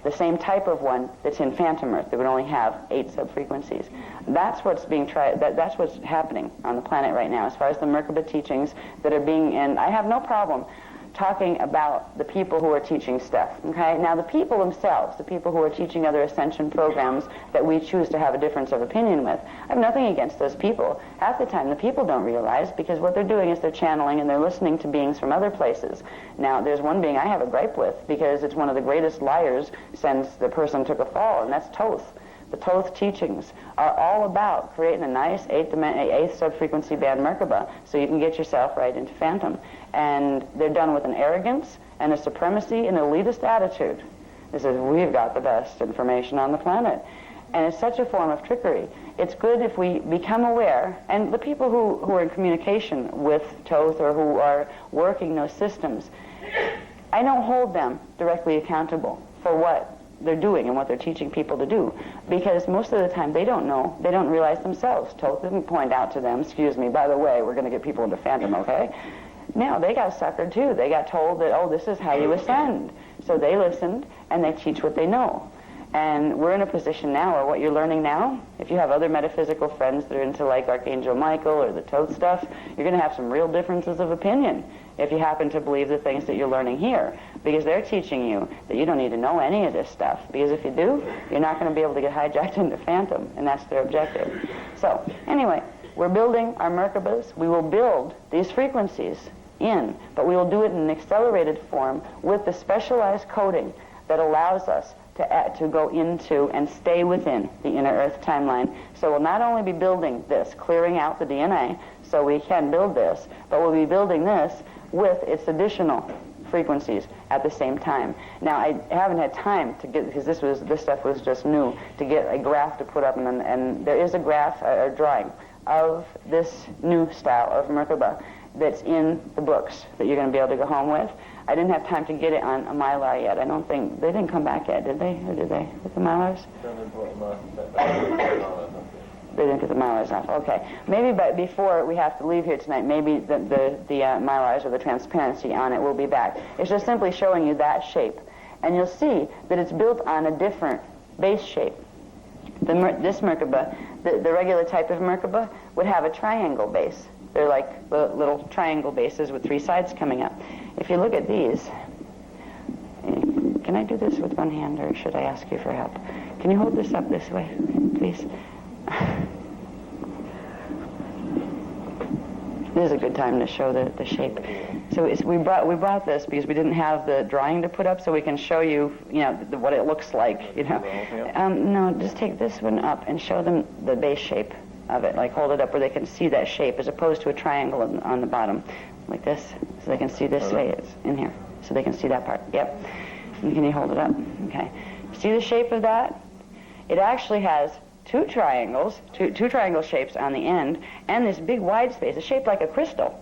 the same type of one that's in Phantom Earth. That would only have 8 subfrequencies. That's what's being tried. That's what's happening on the planet right now as far as the Merkaba teachings that are being, and I have no problem talking about the people who are teaching stuff, okay? Now, the people themselves, the people who are teaching other ascension programs that we choose to have a difference of opinion with, I have nothing against those people. Half the time, the people don't realize, because what they're doing is they're channeling and they're listening to beings from other places. Now, there's one being I have a gripe with, because it's one of the greatest liars since the person took a fall, and that's Thoth. The Thoth teachings are all about creating a nice 8th sub-frequency band Merkaba so you can get yourself right into Phantom. And they're done with an arrogance and a supremacy and elitist attitude. This is, we've got the best information on the planet. And it's such a form of trickery. It's good if we become aware, and the people who are in communication with Thoth or who are working those systems, I don't hold them directly accountable for what they're doing and what they're teaching people to do, because most of the time they don't know, they don't realize themselves. Thoth didn't point out to them, excuse me, by the way, we're going to get people into Phantom, okay? No, they got suckered too. They got told that, oh, this is how you ascend. So they listened and they teach what they know. And we're in a position now where what you're learning now, if you have other metaphysical friends that are into like Archangel Michael or the Thoth stuff, you're going to have some real differences of opinion if you happen to believe the things that you're learning here, because they're teaching you that you don't need to know any of this stuff, because if you do, you're not going to be able to get hijacked into Phantom, and that's their objective. So anyway, we're building our Merkabas. We will build these frequencies in, but we will do it in an accelerated form with the specialized coding that allows us to go into and stay within the inner Earth timeline. So we'll not only be building this, clearing out the DNA, so we can build this, but we'll be building this with its additional frequencies at the same time. Now, I haven't had time to get, because this stuff was just new, to get a graph to put up, and there is a graph, a drawing of this new style of Merkaba that's in the books that you're going to be able to go home with. I didn't have time to get it on a Mylar yet. I don't think, they didn't come back yet, did they? Or did they, with the Mylars? They didn't get the Mylars off. Okay. Maybe before we have to leave here tonight, maybe the Mylars or the transparency on it will be back. It's just simply showing you that shape. And you'll see that it's built on a different base shape. This Merkaba, the regular type of Merkaba, would have a triangle base. They're like little triangle bases with three sides coming up. If you look at these, can I do this with one hand, or should I ask you for help? Can you hold this up this way, please? This is a good time to show the shape. So we brought this because we didn't have the drawing to put up, so we can show you, what it looks like, No, just take this one up and show them the base shape of it. Like hold it up where they can see that shape, as opposed to a triangle on the bottom, like this, so they can see this way. It's in here, so they can see that part. Yep. And can you hold it up? Okay. See the shape of that? It actually has two triangles, two triangle shapes on the end, and this big wide space. It's shaped like a crystal.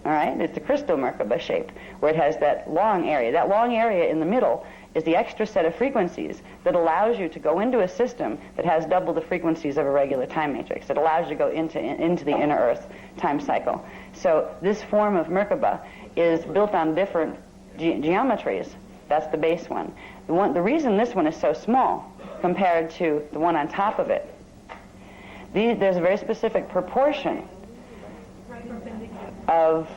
All right? It's the crystal Merkaba shape, where it has that long area. That long area in the middle is the extra set of frequencies that allows you to go into a system that has double the frequencies of a regular time matrix. It allows you to go into the inner Earth time cycle. So this form of Merkaba is built on different geometries. That's the base one. The reason this one is so small compared to the one on top of it, there's a very specific proportion of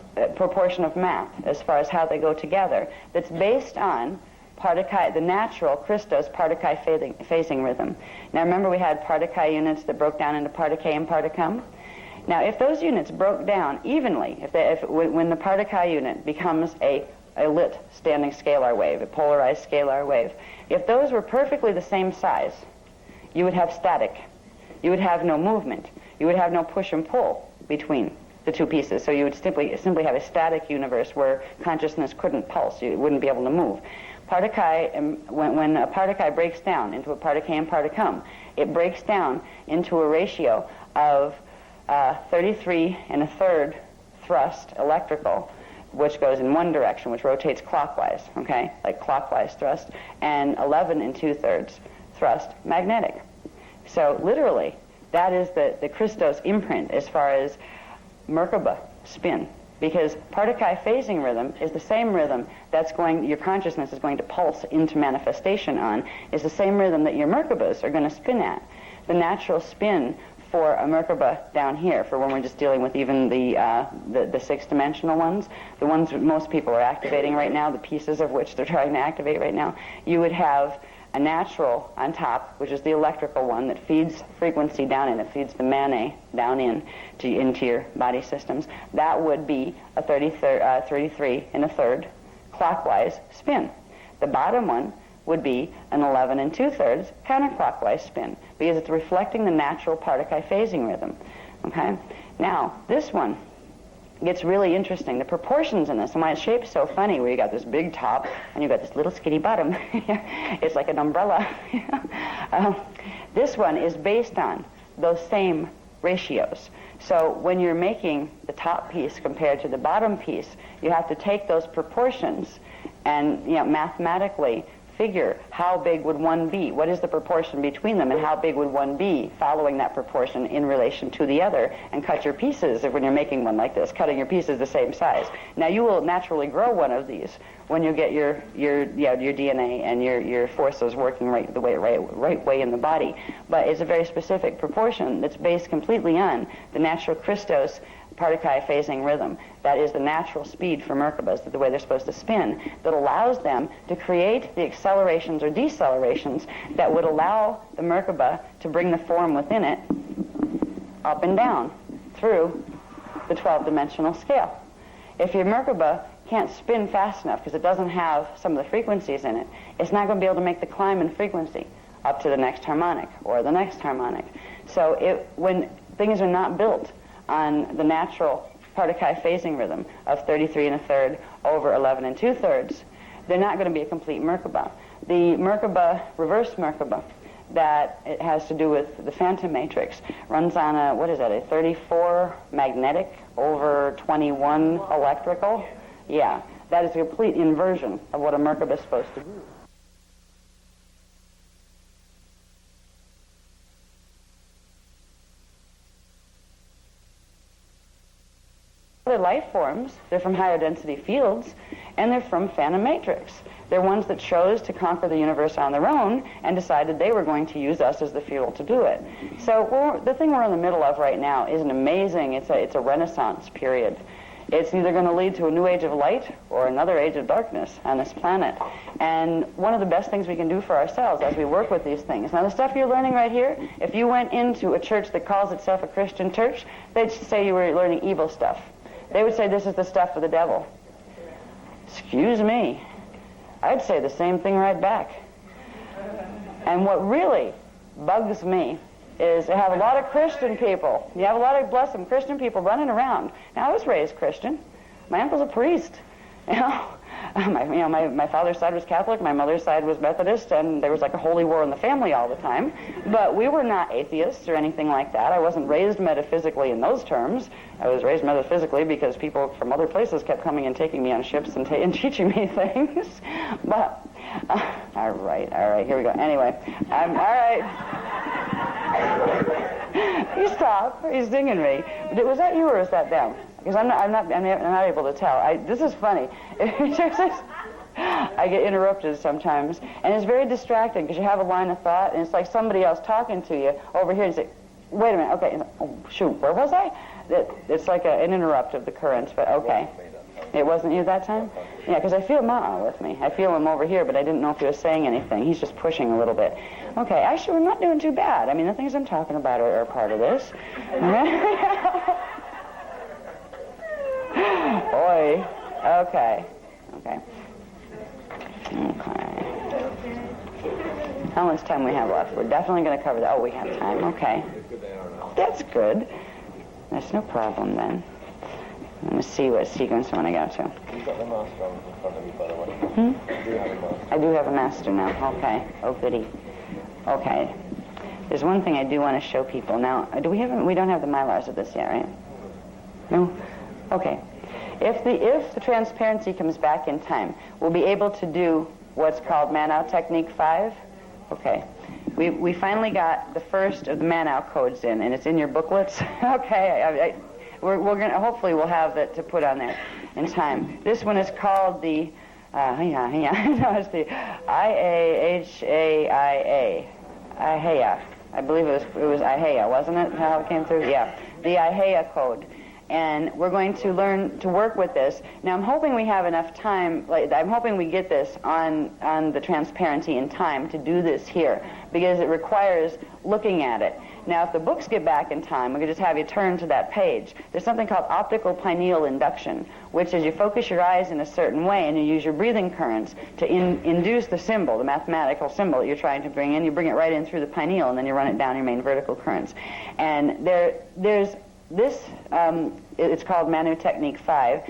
math as far as how they go together that's based on the natural Christos Partakai phasing rhythm. Now remember, we had Partakai units that broke down into Partakai and Partakam. Now if those units broke down evenly, when the Partakai unit becomes a lit standing scalar wave, a polarized scalar wave, if those were perfectly the same size, you would have static. You would have no movement. You would have no push and pull between the two pieces. So you would simply have a static universe where consciousness couldn't pulse. You wouldn't be able to move. Partakai, when a Partakai breaks down into a Partakai and Partakam, it breaks down into a ratio of 33 1/3 thrust electrical, which goes in one direction, which rotates clockwise, okay, like clockwise thrust, and 11 2/3 thrust magnetic. So literally, that is the Christos imprint as far as Merkaba spin, because Partakai phasing rhythm is the same rhythm your consciousness is going to pulse into manifestation on, is the same rhythm that your Merkabas are going to spin at. The natural spin for a Merkaba down here, for when we're just dealing with even the six-dimensional ones, the ones that most people are activating right now, the pieces of which they're trying to activate right now, you would have a natural on top, which is the electrical one that feeds frequency down in. It feeds the Mane down into your body systems. That would be a 33 1/3 clockwise spin. The bottom one would be an 11 2/3 counterclockwise spin, because it's reflecting the natural Partakai phasing rhythm. Okay? Now, this one gets really interesting. The proportions in this, and why it's shaped so funny, where you got this big top and you got this little skinny bottom. It's like an umbrella. This one is based on those same ratios. So when you're making the top piece compared to the bottom piece, you have to take those proportions and mathematically figure how big would one be, what is the proportion between them, and how big would one be following that proportion in relation to the other, and cut your pieces when you're making one like this, cutting your pieces the same size. Now you will naturally grow one of these when you get your DNA and your forces working right way in the body. But it's a very specific proportion that's based completely on the natural Christos Partakai phasing rhythm. That is the natural speed for Merkabas, the way they're supposed to spin, that allows them to create the accelerations or decelerations that would allow the Merkaba to bring the form within it up and down through the 12-dimensional scale. If your Merkaba can't spin fast enough because it doesn't have some of the frequencies in it, it's not going to be able to make the climb in frequency up to the next harmonic or the next harmonic. So when things are not built on the natural Partakai phasing rhythm of 33 1/3 over 11 2/3, they're not going to be a complete Merkaba. The Merkaba, reverse Merkaba, that it has to do with the phantom matrix, runs on a 34 magnetic over 21 electrical. Yeah, that is a complete inversion of what a Merkaba is supposed to do. other life forms. They're from higher density fields, and they're from phantom matrix. They're ones that chose to conquer the universe on their own and decided they were going to use us as the fuel to do it. So the thing we're in the middle of right now is an amazing, it's a renaissance period. It's either going to lead to a new age of light or another age of darkness on this planet. And one of the best things we can do for ourselves as we work with these things. Now, the stuff you're learning right here, if you went into a church that calls itself a Christian church, they'd say you were learning evil stuff. They would say this is the stuff of the devil. Excuse me. I'd say the same thing right back. And what really bugs me is to have a lot of Christian people. You have a lot of, bless them, Christian people running around. Now, I was raised Christian. My uncle's a priest. My father's side was Catholic, my mother's side was Methodist, and there was like a holy war in the family all the time. But we were not atheists or anything like that. I wasn't raised metaphysically in those terms. I was raised metaphysically because people from other places kept coming and taking me on ships and teaching me things. But, all right, here we go. Anyway, all right. You stop. He's dinging me. Was that you or is that them? Because I'm not able to tell. This is funny. I get interrupted sometimes, and it's very distracting because you have a line of thought, and it's like somebody else talking to you over here, and you say, "Wait a minute, okay, oh, shoot, where was I?" It's like an interrupt of the currents, but okay. It wasn't you that time? Yeah, because I feel Ma with me. I feel him over here, but I didn't know if he was saying anything. He's just pushing a little bit. Okay, actually, we're not doing too bad. I mean, the things I'm talking about are part of this. Oi. Okay. How much time we have left? We're definitely going to cover that. Oh, we have time. Okay. That's good. That's no problem then. Let me see what sequence I want to go to. You've got the master on in front of you, by the way. You do have a master. I do have a master now. Okay. Oh, goody. Okay. There's one thing I do want to show people. Now, we don't have the Mylars of this yet, right? No? Okay. If the transparency comes back in time, we'll be able to do what's called Manow Technique 5. Okay. We finally got the first of the Manow codes in, and it's in your booklets. Okay. We're gonna, hopefully we'll have that to put on there in time. This one is called the no, it's the IAHAIA. IHEA. I believe it was IHEA, wasn't it? How it came through? Yeah. The IHEA code. And we're going to learn to work with this. Now, I'm hoping we have enough time, I'm hoping we get this on the transparency in time to do this here, because it requires looking at it. Now, if the books get back in time, we could just have you turn to that page. There's something called optical pineal induction, which is you focus your eyes in a certain way and you use your breathing currents to induce the symbol, the mathematical symbol that you're trying to bring in. You bring it right in through the pineal, and then you run it down your main vertical currents. And there's this, it's called Manu Technique 5.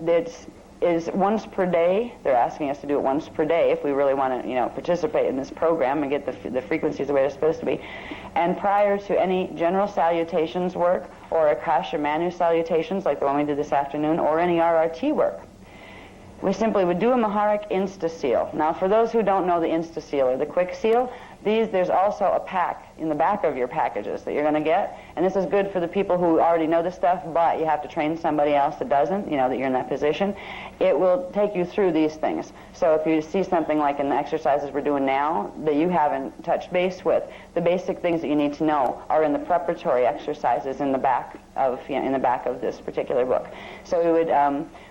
It is once per day. They're asking us to do it once per day if we really want to, participate in this program and get the frequencies the way they're supposed to be. And prior to any general salutations work or Akasha Manu salutations like the one we did this afternoon or any RRT work, we simply would do a Maharic Insta-Seal. Now, for those who don't know the Insta-Seal or the Quick Seal, there's also a pack in the back of your packages that you're going to get. And this is good for the people who already know the stuff, but you have to train somebody else that doesn't, that you're in that position. It will take you through these things. So if you see something like in the exercises we're doing now that you haven't touched base with, the basic things that you need to know are in the preparatory exercises in the back of this particular book. So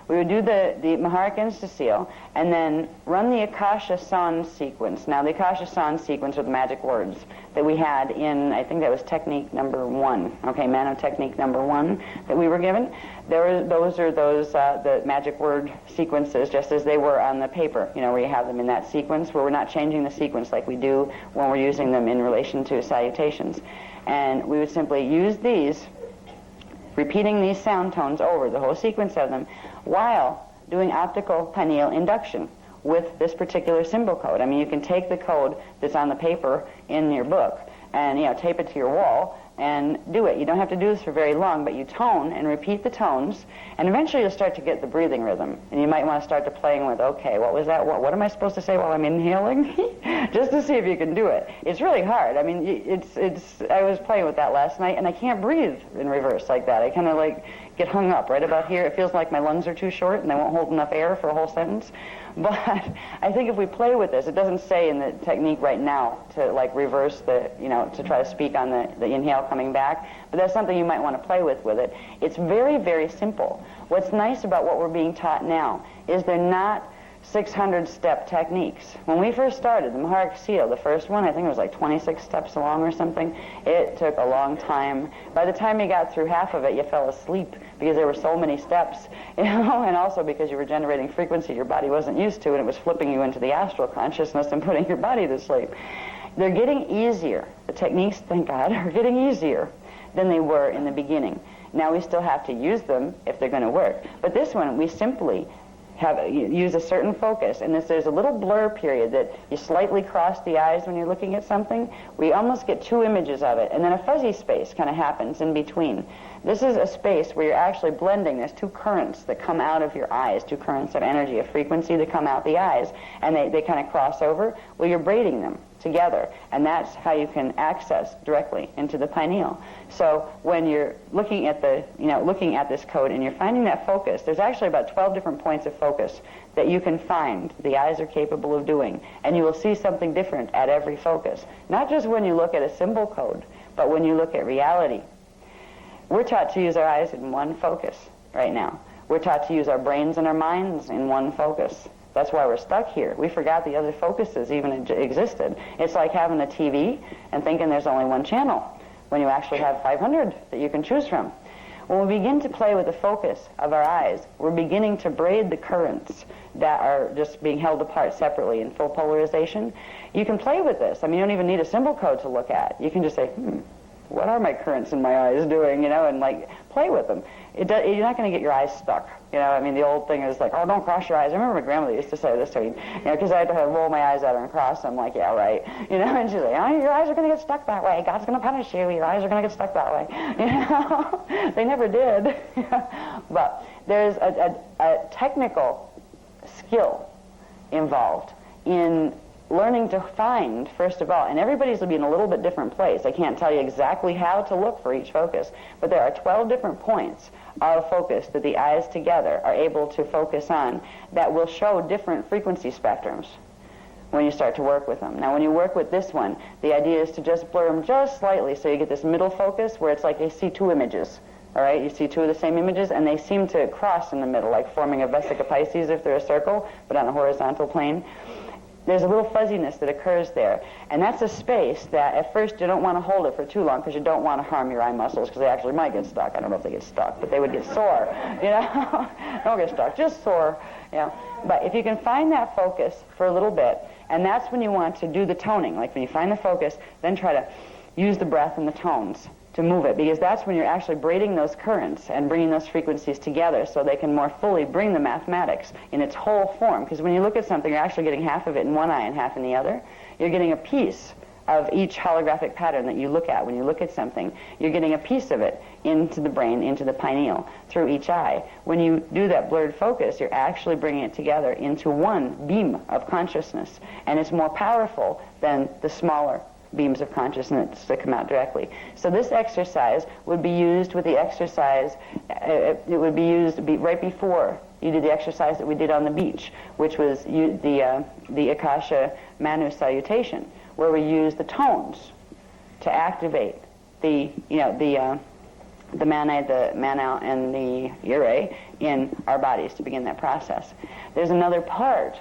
we would do the Maharic Insta-Seal and then run the Akasha San sequence. Now, the Akasha San sequence are the magic words that we had in, I think that was technique number 1, Mano technique number 1 that we were given. Those are the magic word sequences just as they were on the paper, where you have them in that sequence, where we're not changing the sequence like we do when we're using them in relation to salutations. And we would simply use these, repeating these sound tones over, the whole sequence of them, while doing optical pineal induction with this particular symbol code. I mean, you can take the code that's on the paper in your book and, tape it to your wall and do it. You don't have to do this for very long, but you tone and repeat the tones, and eventually you'll start to get the breathing rhythm. And you might want to start to playing with, okay, what was that? What am I supposed to say while I'm inhaling? Just to see if you can do it. It's really hard. I mean, I was playing with that last night, and I can't breathe in reverse like that. I kind of get hung up right about here. It feels like my lungs are too short and they won't hold enough air for a whole sentence. But I think if we play with this, it doesn't say in the technique right now to like reverse the, to try to speak on the inhale coming back, but that's something you might want to play with it. It's very, very simple. What's nice about what we're being taught now is they're not 600-step techniques. When we first started, the Maharak Seal, the first one, I think it was like 26 steps long or something. It took a long time. By the time you got through half of it, you fell asleep because there were so many steps, and also because you were generating frequency your body wasn't used to, and it was flipping you into the astral consciousness and putting your body to sleep. They're getting easier. The techniques, thank God, are getting easier than they were in the beginning. Now we still have to use them if they're going to work. But this one, we simply use a certain focus, and there's a little blur period that you slightly cross the eyes when you're looking at something. We almost get two images of it, and then a fuzzy space kind of happens in between. This is a space where you're actually blending. There's two currents that come out of your eyes, two currents of energy, of frequency that come out the eyes, and they kind of cross over. Well, you're braiding them together, and that's how you can access directly into the pineal. So when you're looking at this code and you're finding that focus, there's actually about 12 different points of focus that you can find the eyes are capable of doing, and you will see something different at every focus. Not just when you look at a symbol code, but when you look at reality. We're taught to use our eyes in one focus right now. We're taught to use our brains and our minds in one focus. That's why we're stuck here. We forgot the other focuses even existed. It's like having a TV and thinking there's only one channel when you actually have 500 that you can choose from. When we begin to play with the focus of our eyes, we're beginning to braid the currents that are just being held apart separately in full polarization. You can play with this. I mean, you don't even need a symbol code to look at. You can just say, what are my currents in my eyes doing, and like play with them. You're not going to get your eyes stuck. I mean, the old thing is like, oh, don't cross your eyes. I remember my grandmother used to say this to me, because I had to roll my eyes at her and cross them. Like, yeah, right. And she's like, oh, your eyes are going to get stuck that way. God's going to punish you. Your eyes are going to get stuck that way. They never did. But there's a technical skill involved in learning to find, first of all, and everybody's will be in a little bit different place. I can't tell you exactly how to look for each focus, but there are 12 different points of focus that the eyes together are able to focus on that will show different frequency spectrums when you start to work with them. Now, when you work with this one, the idea is to just blur them just slightly so you get this middle focus where it's like you see two images. All right, you see two of the same images, and they seem to cross in the middle, like forming a vesica Pisces if they're a circle, but on a horizontal plane. There's a little fuzziness that occurs there, and that's a space that at first you don't want to hold it for too long because you don't want to harm your eye muscles because they actually might get stuck. I don't know if they get stuck, but they would get sore, Don't get stuck, just sore, But if you can find that focus for a little bit, and that's when you want to do the toning, like when you find the focus, then try to use the breath and the tones to move it, because that's when you're actually braiding those currents and bringing those frequencies together so they can more fully bring the mathematics in its whole form. Because when you look at something, you're actually getting half of it in one eye and half in the other. You're getting a piece of each holographic pattern that you look at. When you look at something, you're getting a piece of it into the brain, into the pineal, through each eye. When you do that blurred focus, you're actually bringing it together into one beam of consciousness, and it's more powerful than the smaller beams of consciousness that come out directly. So this exercise would be used with the exercise, it would be used right before you did the exercise that we did on the beach, which was the Akasha Manu salutation, where we use the tones to activate the Mani, the Manau, and the Ure in our bodies to begin that process. There's another part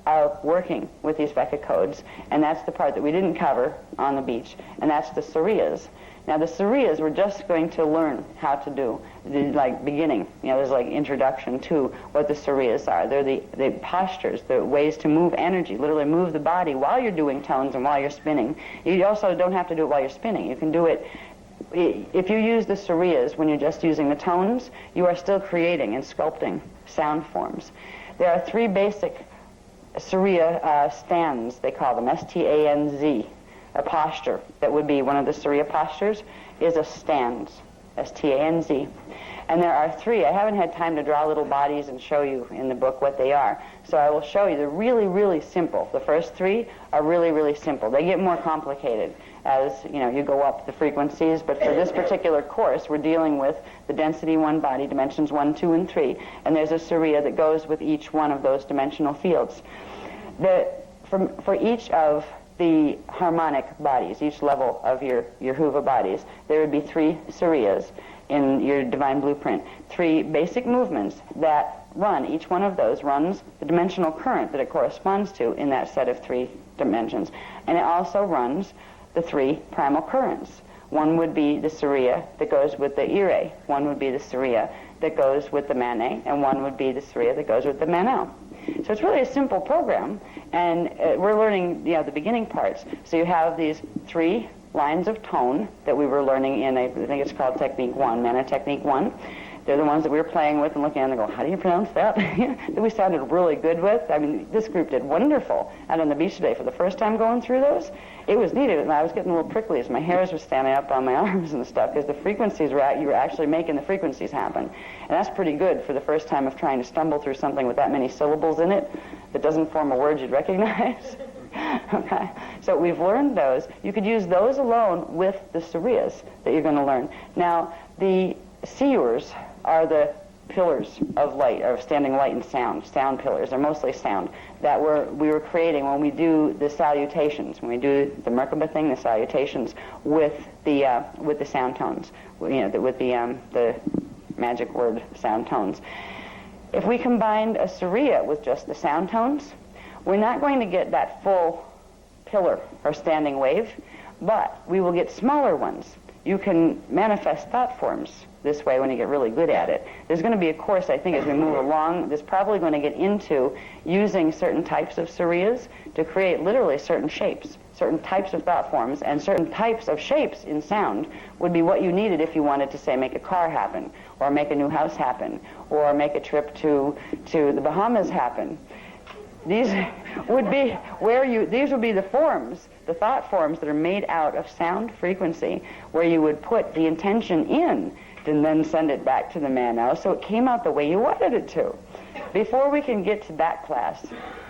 of working with these Veka codes, and that's the part that we didn't cover on the beach, and that's the Suriyas. Now, the Suriyas we're just going to learn how to do, beginning. There's introduction to what the Suriyas are. They're the postures, the ways to move energy, literally move the body while you're doing tones and while you're spinning. You also don't have to do it while you're spinning. You can do it. If you use the Suriyas when you're just using the tones, you are still creating and sculpting sound forms. There are three basic Suriya stands, they call them, S-T-A-N-Z. A posture that would be one of the Suriya postures is a stance, S-T-A-N-Z. And there are three. I haven't had time to draw little bodies and show you in the book what they are. So I will show you. They're really, really simple. The first three are really, really simple. They get more complicated as you go up the frequencies. But for this particular course, we're dealing with the density 1 body, dimensions 1, 2, and 3. And there's a Surya that goes with each one of those dimensional fields. For each of the harmonic bodies, each level of your Huva bodies, there would be 3 Suryas in your divine blueprint. 3 basic movements that run, each one of those runs the dimensional current that it corresponds to in that set of 3 dimensions. And it also runs the 3 primal currents. One would be the Surya that goes with the Ire, one would be the Surya that goes with the Mane, and one would be the Surya that goes with the Manau. So it's really a simple program, and we're learning the beginning parts. So you have these 3 lines of tone that we were learning in, I think it's called Technique 1, Mana Technique 1. They're the ones that we were playing with and looking at and go, how do you pronounce that? That we sounded really good with. I mean, this group did wonderful out on the beach today for the first time going through those. It was needed, and I was getting a little prickly as my hairs were standing up on my arms and stuff because the frequencies you were actually making the frequencies happen. And that's pretty good for the first time of trying to stumble through something with that many syllables in it that doesn't form a word you'd recognize. Okay, so we've learned those. You could use those alone with the Suryas that you're going to learn. Now, the Seers are the pillars of light, of standing light and sound pillars. They're mostly sound that we were creating when we do the salutations, when we do the Merkaba thing, the salutations with the sound tones, with the magic word sound tones. If we combined a Surya with just the sound tones, we're not going to get that full pillar or standing wave, but we will get smaller ones. You can manifest thought forms this way when you get really good at it. There's going to be a course, I think, as we move along, that's probably going to get into using certain types of Suryas to create literally certain shapes, certain types of thought forms, and certain types of shapes in sound would be what you needed if you wanted to, say, make a car happen, or make a new house happen, or make a trip to the Bahamas happen. These would be these would be the forms, the thought forms that are made out of sound frequency, where you would put the intention in and then send it back to the Manau so it came out the way you wanted it to. Before we can get to that class,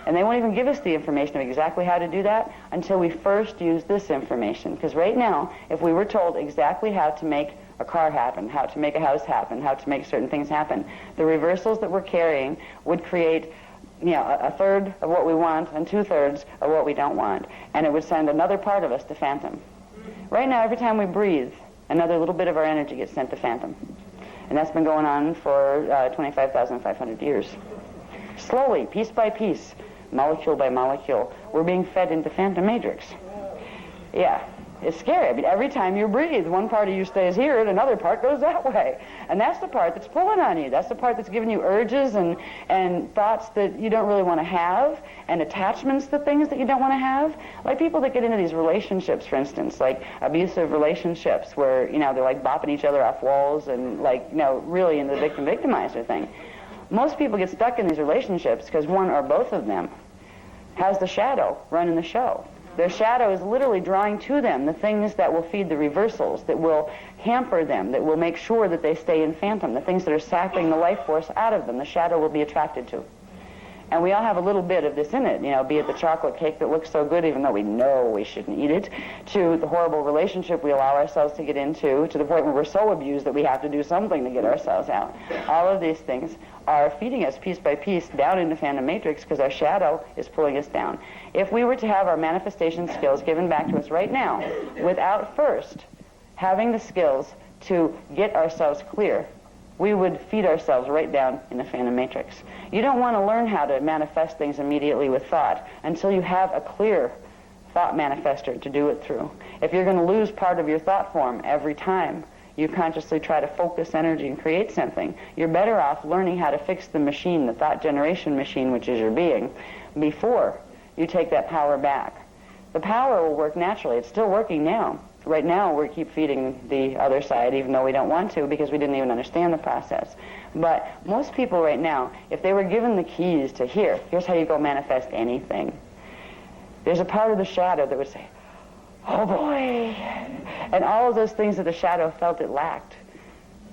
and they won't even give us the information of exactly how to do that until we first use this information. Because right now, if we were told exactly how to make a car happen, how to make a house happen, how to make certain things happen, the reversals that we're carrying would create a third of what we want and 2/3 of what we don't want. And it would send another part of us to Phantom. Right now, every time we breathe, another little bit of our energy gets sent to Phantom. And that's been going on for 25,500 years. Slowly, piece by piece, molecule by molecule, we're being fed into Phantom Matrix. Yeah. It's scary. I mean, every time you breathe, one part of you stays here and another part goes that way. And that's the part that's pulling on you. That's the part that's giving you urges and thoughts that you don't really want to have, and attachments to things that you don't want to have. Like people that get into these relationships, for instance, like abusive relationships where, they're like bopping each other off walls and really in the victim-victimizer thing. Most people get stuck in these relationships because one or both of them has the shadow running the show. Their shadow is literally drawing to them the things that will feed the reversals, that will hamper them, that will make sure that they stay in Phantom, the things that are sapping the life force out of them, the shadow will be attracted to. And we all have a little bit of this in it, be it the chocolate cake that looks so good even though we know we shouldn't eat it, to the horrible relationship we allow ourselves to get into, to the point where we're so abused that we have to do something to get ourselves out. All of these things are feeding us piece by piece down into Phantom Matrix because our shadow is pulling us down. If we were to have our manifestation skills given back to us right now, without first having the skills to get ourselves clear, we would feed ourselves right down in the Phantom Matrix. You don't want to learn how to manifest things immediately with thought until you have a clear thought manifester to do it through. If you're going to lose part of your thought form every time you consciously try to focus energy and create something, you're better off learning how to fix the machine, the thought generation machine, which is your being, before you take that power back. The power will work naturally. It's still working now. Right now, we keep feeding the other side, even though we don't want to, because we didn't even understand the process. But most people right now, if they were given the keys to here's how you go manifest anything, there's a part of the shadow that would say, oh boy, and all of those things that the shadow felt it lacked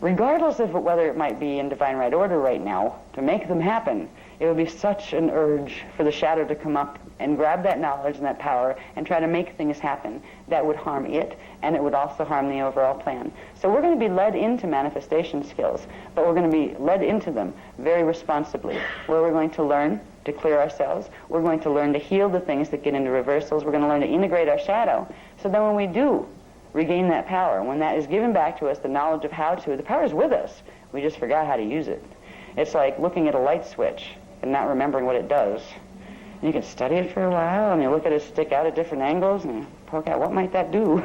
regardless of whether it might be in divine right order right now, to make them happen, it would be such an urge for the shadow to come up and grab that knowledge and that power and try to make things happen that would harm it, and it would also harm the overall plan. So we're going to be led into manifestation skills, but we're going to be led into them very responsibly, where we're going to learn to clear ourselves. We're going to learn to heal the things that get into reversals. We're going to learn to integrate our shadow. So then when we do regain that power, when that is given back to us, the knowledge of how to, the power is with us. We just forgot how to use it. It's like looking at a light switch and not remembering what it does. And you can study it for a while, and you look at it stick out at different angles, and you poke out, what might that do?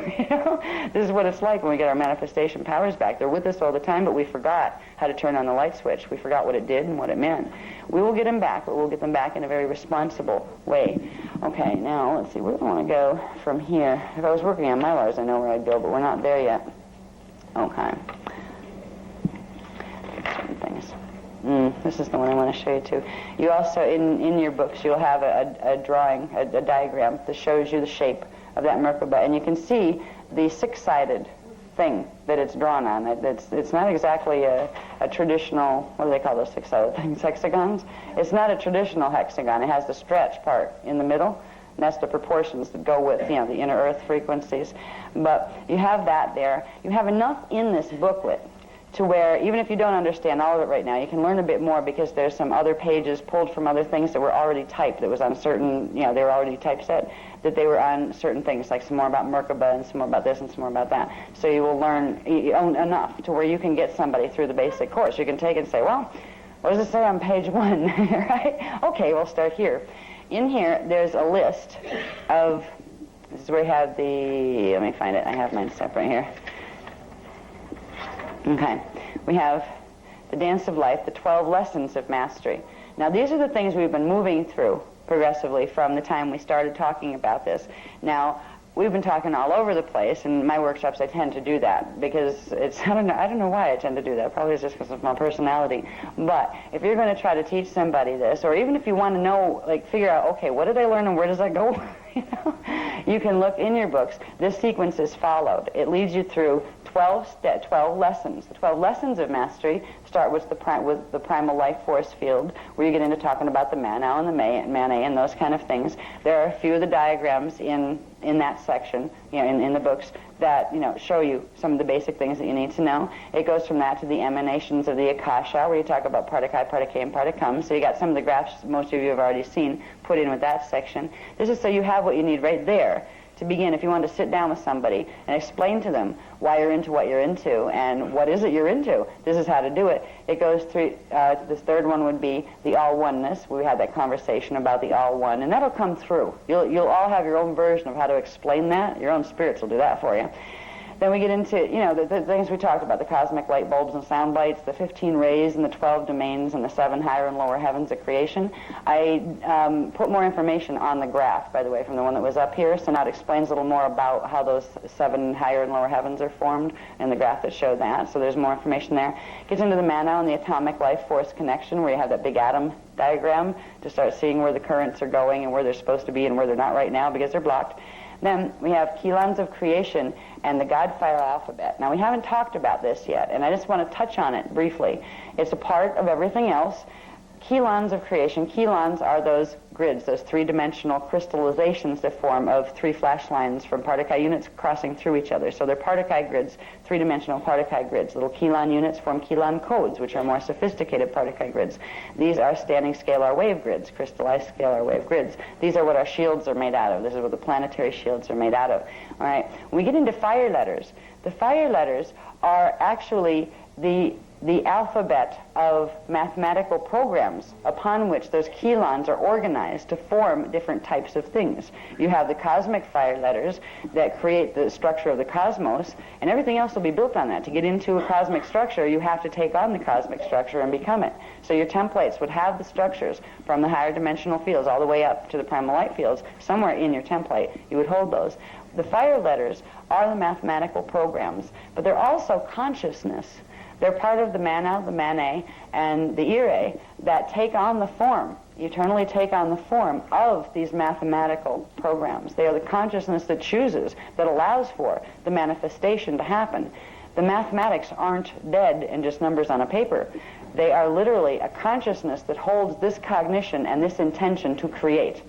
This is what it's like when we get our manifestation powers back. They're with us all the time, but we forgot how to turn on the light switch. We forgot what it did and what it meant. We will get them back, but we'll get them back in a very responsible way. Okay, now, let's see, where do I want to go from here? If I was working on Mylars, I know where I'd go, but we're not there yet. Okay. Certain things. This is the one I want to show you too. You also, in your books, you'll have a drawing, a diagram that shows you the shape of that Merkaba, and you can see the six-sided thing that it's drawn on. It's not exactly a traditional, what do they call those six-sided things, hexagons? It's not a traditional hexagon. It has the stretch part in the middle, and that's the proportions that go with, the inner earth frequencies. But you have that there. You have enough in this booklet to where, even if you don't understand all of it right now, you can learn a bit more, because there's some other pages pulled from other things that were already typed, that was on certain, they were already typeset, that they were on certain things, like some more about Merkaba and some more about this and some more about that. So you will learn enough to where you can get somebody through the basic course. You can take it and say, well, what does it say on page 1, right? Okay, we'll start here. In here, there's a list of, this is where you have the, let me find it, I have mine separate here. Okay, we have the Dance of Life, the 12 Lessons of Mastery. Now, these are the things we've been moving through progressively from the time we started talking about this. Now, we've been talking all over the place. In my workshops, I tend to do that because it's, I don't know why I tend to do that. Probably it's just because of my personality. But if you're going to try to teach somebody this, or even if you want to know, figure out, okay, what did I learn and where does that go? You can look in your books. This sequence is followed. It leads you through 12 lessons. The 12 lessons of mastery start with the primal life force field, where you get into talking about the Manau and the Mana and those kind of things. There are a few of the diagrams in that section, in the books, that show you some of the basic things that you need to know. It goes from that to the emanations of the Akasha, where you talk about part of Kai, part of K, and part of Come. So you got some of the graphs most of you have already seen put in with that section. This is so you have what you need right there to begin. If you want to sit down with somebody and explain to them why you're into what you're into and what is it you're into, this is how to do it. It goes through, this third one would be the all-oneness. We had that conversation about the all-one, and that'll come through. You'll all have your own version of how to explain that. Your own spirits will do that for you. Then we get into, the things we talked about, the cosmic light bulbs and sound bites, the 15 rays and the 12 domains and the 7 higher and lower heavens of creation. I put more information on the graph, by the way, from the one that was up here, so now it explains a little more about how those 7 higher and lower heavens are formed in the graph that showed that, so there's more information there. Gets into the Manau and the atomic life force connection, where you have that big atom diagram to start seeing where the currents are going and where they're supposed to be and where they're not right now because they're blocked. Then we have Kilans of Creation and the Godfire alphabet. Now, we haven't talked about this yet, and I just want to touch on it briefly. It's a part of everything else. Kilans of Creation. Kilans are those grids, those three-dimensional crystallizations that form of 3 flash lines from Partakai units crossing through each other. So they're Partakai grids, three-dimensional Partakai grids. Little Kilan units form Kilan codes, which are more sophisticated Partakai grids. These are standing scalar wave grids, crystallized scalar wave grids. These are what our shields are made out of. This is what the planetary shields are made out of. All right. When we get into fire letters, the fire letters are actually the alphabet of mathematical programs upon which those Kilans are organized to form different types of things. You have the cosmic fire letters that create the structure of the cosmos, and everything else will be built on that. To get into a cosmic structure, you have to take on the cosmic structure and become it. So your templates would have the structures from the higher dimensional fields all the way up to the primal light fields. Somewhere in your template, you would hold those. The fire letters are the mathematical programs, but they're also consciousness. They're part of the Manau, the Mane, and the Ire that take on the form, eternally take on the form of these mathematical programs. They are the consciousness that chooses, that allows for the manifestation to happen. The mathematics aren't dead and just numbers on a paper. They are literally a consciousness that holds this cognition and this intention to create.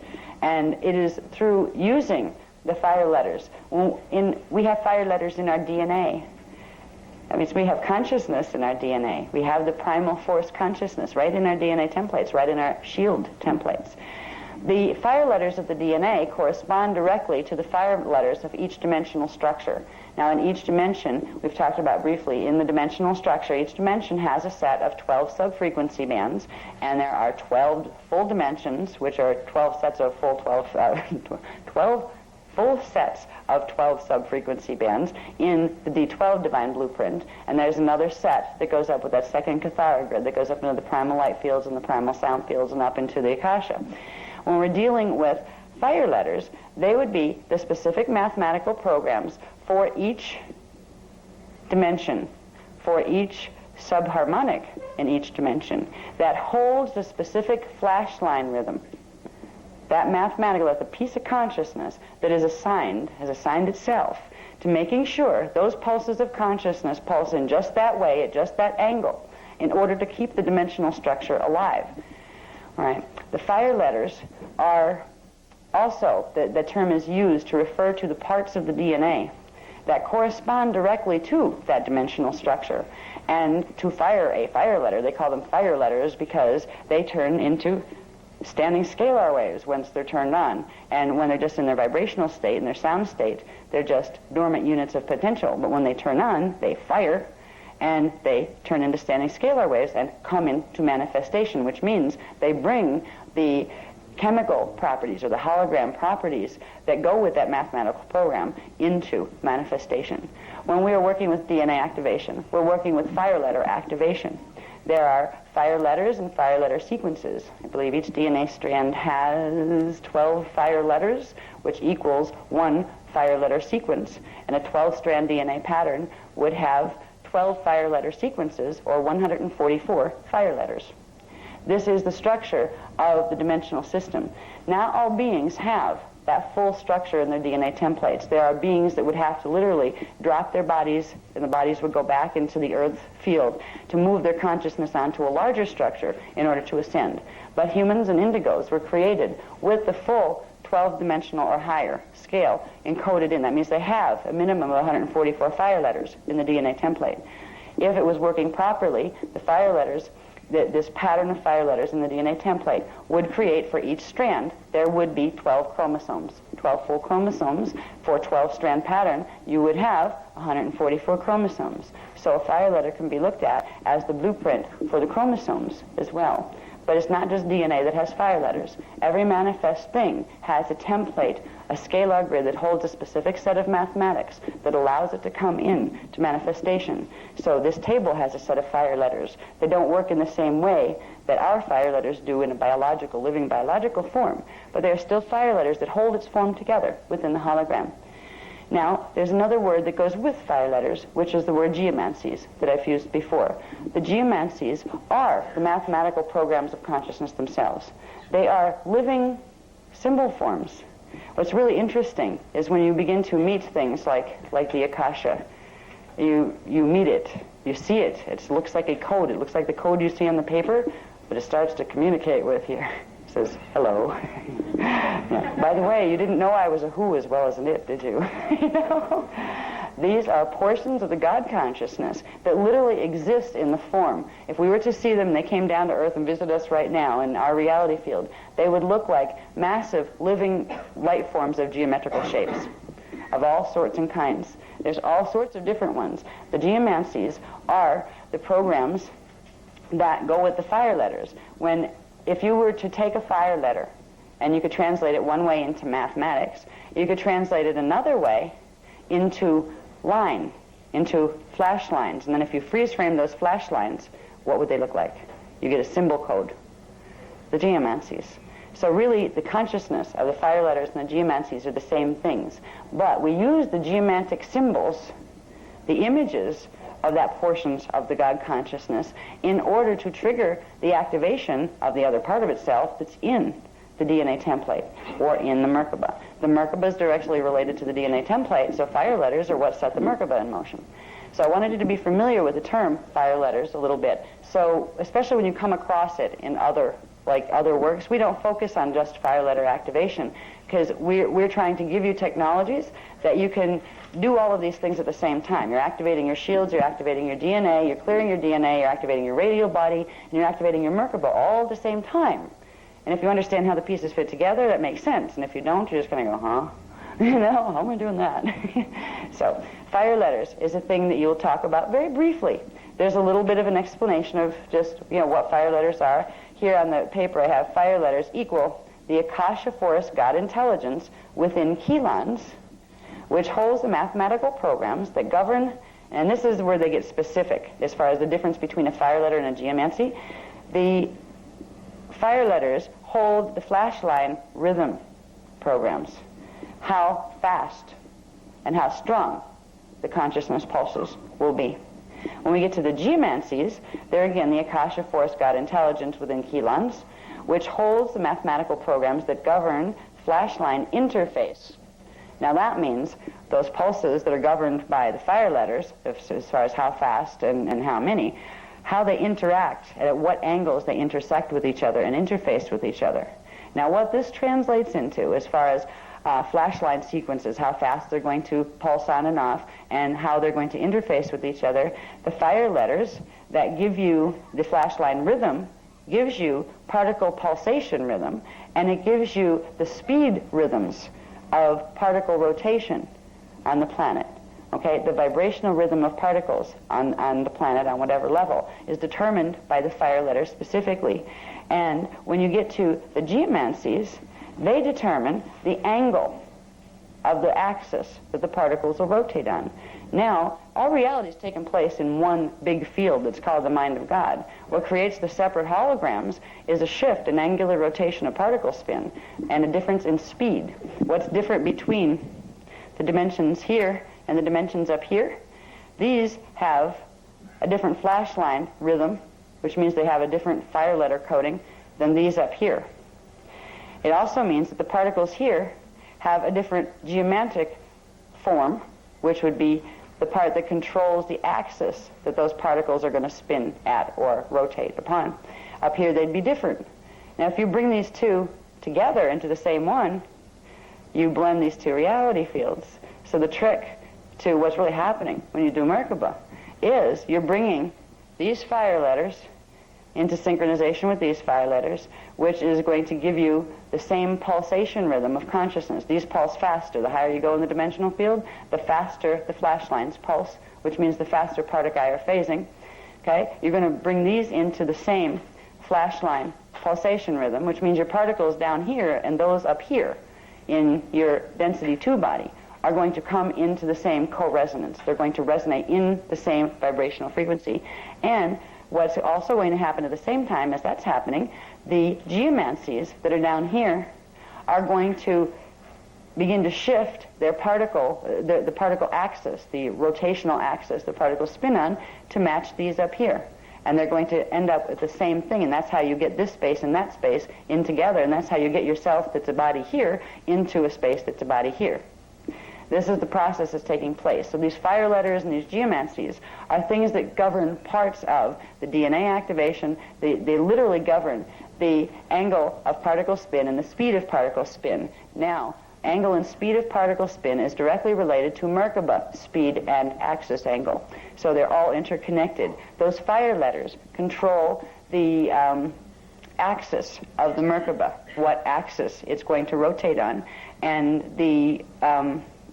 And it is through using the fire letters. We have fire letters in our DNA. That means we have consciousness in our DNA. We have the primal force consciousness right in our DNA templates, right in our shield templates. The fire letters of the DNA correspond directly to the fire letters of each dimensional structure. Now, in each dimension, we've talked about briefly, in the dimensional structure, each dimension has a set of 12 sub-frequency bands, and there are 12 full dimensions, which are 12 sets of 12 full sets of 12 sub-frequency bands in the D12 Divine Blueprint, and there's another set that goes up with that second Kathara grid that goes up into the primal light fields and the primal sound fields and up into the Akasha. When we're dealing with fire letters, they would be the specific mathematical programs for each dimension, for each subharmonic in each dimension, that holds the specific flash line rhythm. That mathematical, that's a piece of consciousness that is assigned, has assigned itself to making sure those pulses of consciousness pulse in just that way, at just that angle, in order to keep the dimensional structure alive. All right. The fire letters are also, the term is used to refer to the parts of the DNA that correspond directly to that dimensional structure. And to fire a fire letter, they call them fire letters because they turn into standing scalar waves once they're turned on. And when they're just in their vibrational state, in their sound state, they're just dormant units of potential. But when they turn on, they fire, and they turn into standing scalar waves and come into manifestation, which means they bring the chemical properties or the hologram properties that go with that mathematical program into manifestation. When we are working with DNA activation, we're working with fire letter activation. There are fire letters and fire letter sequences. I believe each DNA strand has 12 fire letters, which equals one fire letter sequence. And a 12-strand DNA pattern would have 12 fire letter sequences, or 144 fire letters. This is the structure of the dimensional system. Now all beings have that full structure in their DNA templates. There are beings that would have to literally drop their bodies, and the bodies would go back into the earth field to move their consciousness onto a larger structure in order to ascend. But humans and indigos were created with the full 12-dimensional or higher scale encoded in. That means they have a minimum of 144 fire letters in the DNA template. If it was working properly, the fire letters, this pattern of fire letters in the DNA template would create for each strand, there would be 12 chromosomes. 12 full chromosomes for a 12-strand pattern, you would have 144 chromosomes. So a fire letter can be looked at as the blueprint for the chromosomes as well. But it's not just DNA that has fire letters. Every manifest thing has a template, a scalar grid that holds a specific set of mathematics that allows it to come in to manifestation. So this table has a set of fire letters. They don't work in the same way that our fire letters do in a biological, living biological form, but they're still fire letters that hold its form together within the hologram. Now, there's another word that goes with fire letters, which is the word geomancies that I've used before. The geomancies are the mathematical programs of consciousness themselves. They are living symbol forms. What's really interesting is when you begin to meet things like the Akasha, you meet it, you see it. It looks like a code. It looks like the code you see on the paper, but it starts to communicate with you. Says, hello. Yeah. By the way, you didn't know I was a who as well as an it, did you? You know? These are portions of the God consciousness that literally exist in the form. If we were to see them, they came down to Earth and visit us right now in our reality field, they would look like massive living light forms of geometrical shapes of all sorts and kinds. There's all sorts of different ones. The geomancies are the programs that go with the fire letters. If you were to take a fire letter and you could translate it one way into mathematics, you could translate it another way into line, into flash lines. And then if you freeze frame those flash lines, what would they look like? You get a symbol code, the geomancies. So really, the consciousness of the fire letters and the geomancies are the same things. But we use the geomantic symbols, the images of that portions of the God consciousness, in order to trigger the activation of the other part of itself that's in the DNA template or in the Merkaba. The Merkaba is directly related to the DNA template, so fire letters are what set the Merkaba in motion. So I wanted you to be familiar with the term fire letters a little bit. So especially when you come across it in other works, we don't focus on just fire letter activation, because we're trying to give you technologies that you can do all of these things at the same time. You're activating your shields, you're activating your DNA, you're clearing your DNA, you're activating your radial body, and you're activating your Merkaba all at the same time. And if you understand how the pieces fit together, that makes sense. And if you don't, you're just going to go, huh? How am I doing that? So fire letters is a thing that you'll talk about very briefly. There's a little bit of an explanation of just, what fire letters are. Here on the paper I have fire letters equal the Akasha Force God intelligence within Kilans, which holds the mathematical programs that govern, and this is where they get specific as far as the difference between a fire letter and a geomancy. The fire letters hold the flashline rhythm programs, how fast and how strong the consciousness pulses will be. When we get to the geomancies, they're again the Akasha Force God intelligence within Kilans, which holds the mathematical programs that govern flashline interface. Now that means those pulses that are governed by the fire letters, as far as how fast and how many, how they interact, and at what angles they intersect with each other and interface with each other. Now what this translates into as far as flashline sequences, how fast they're going to pulse on and off, and how they're going to interface with each other, the fire letters that give you the flashline rhythm gives you particle pulsation rhythm, and it gives you the speed rhythms of particle rotation on the planet. Okay, the vibrational rhythm of particles on the planet, on whatever level, is determined by the fire letters specifically. And when you get to the geomancies, they determine the angle of the axis that the particles will rotate on. Now, all reality is taking place in one big field that's called the mind of God. What creates the separate holograms is a shift in angular rotation of particle spin and a difference in speed. What's different between the dimensions here and the dimensions up here? These have a different flashline rhythm, which means they have a different fire letter coding than these up here. It also means that the particles here have a different geomantic form, which would be the part that controls the axis that those particles are going to spin at or rotate upon. Up here they'd be different. Now if you bring these two together into the same one, you blend these two reality fields. So the trick to what's really happening when you do Merkaba is you're bringing these fire letters into synchronization with these fire letters, which is going to give you the same pulsation rhythm of consciousness. These pulse faster. The higher you go in the dimensional field, the faster the flashlines pulse, which means the faster particle are phasing. Okay? You're going to bring these into the same flashline pulsation rhythm, which means your particles down here and those up here in your density 2 body are going to come into the same co-resonance. They're going to resonate in the same vibrational frequency. And what's also going to happen at the same time as that's happening, the geomancies that are down here are going to begin to shift their particle, the particle axis, the rotational axis the particles spin on, to match these up here. And they're going to end up with the same thing, and that's how you get this space and that space in together, and that's how you get yourself that's a body here into a space that's a body here. This is the process that's taking place. So these fire letters and these geomancies are things that govern parts of the DNA activation. They literally govern the angle of particle spin and the speed of particle spin. Now, angle and speed of particle spin is directly related to Merkaba speed and axis angle. So they're all interconnected. Those fire letters control the axis of the Merkaba, what axis it's going to rotate on, and the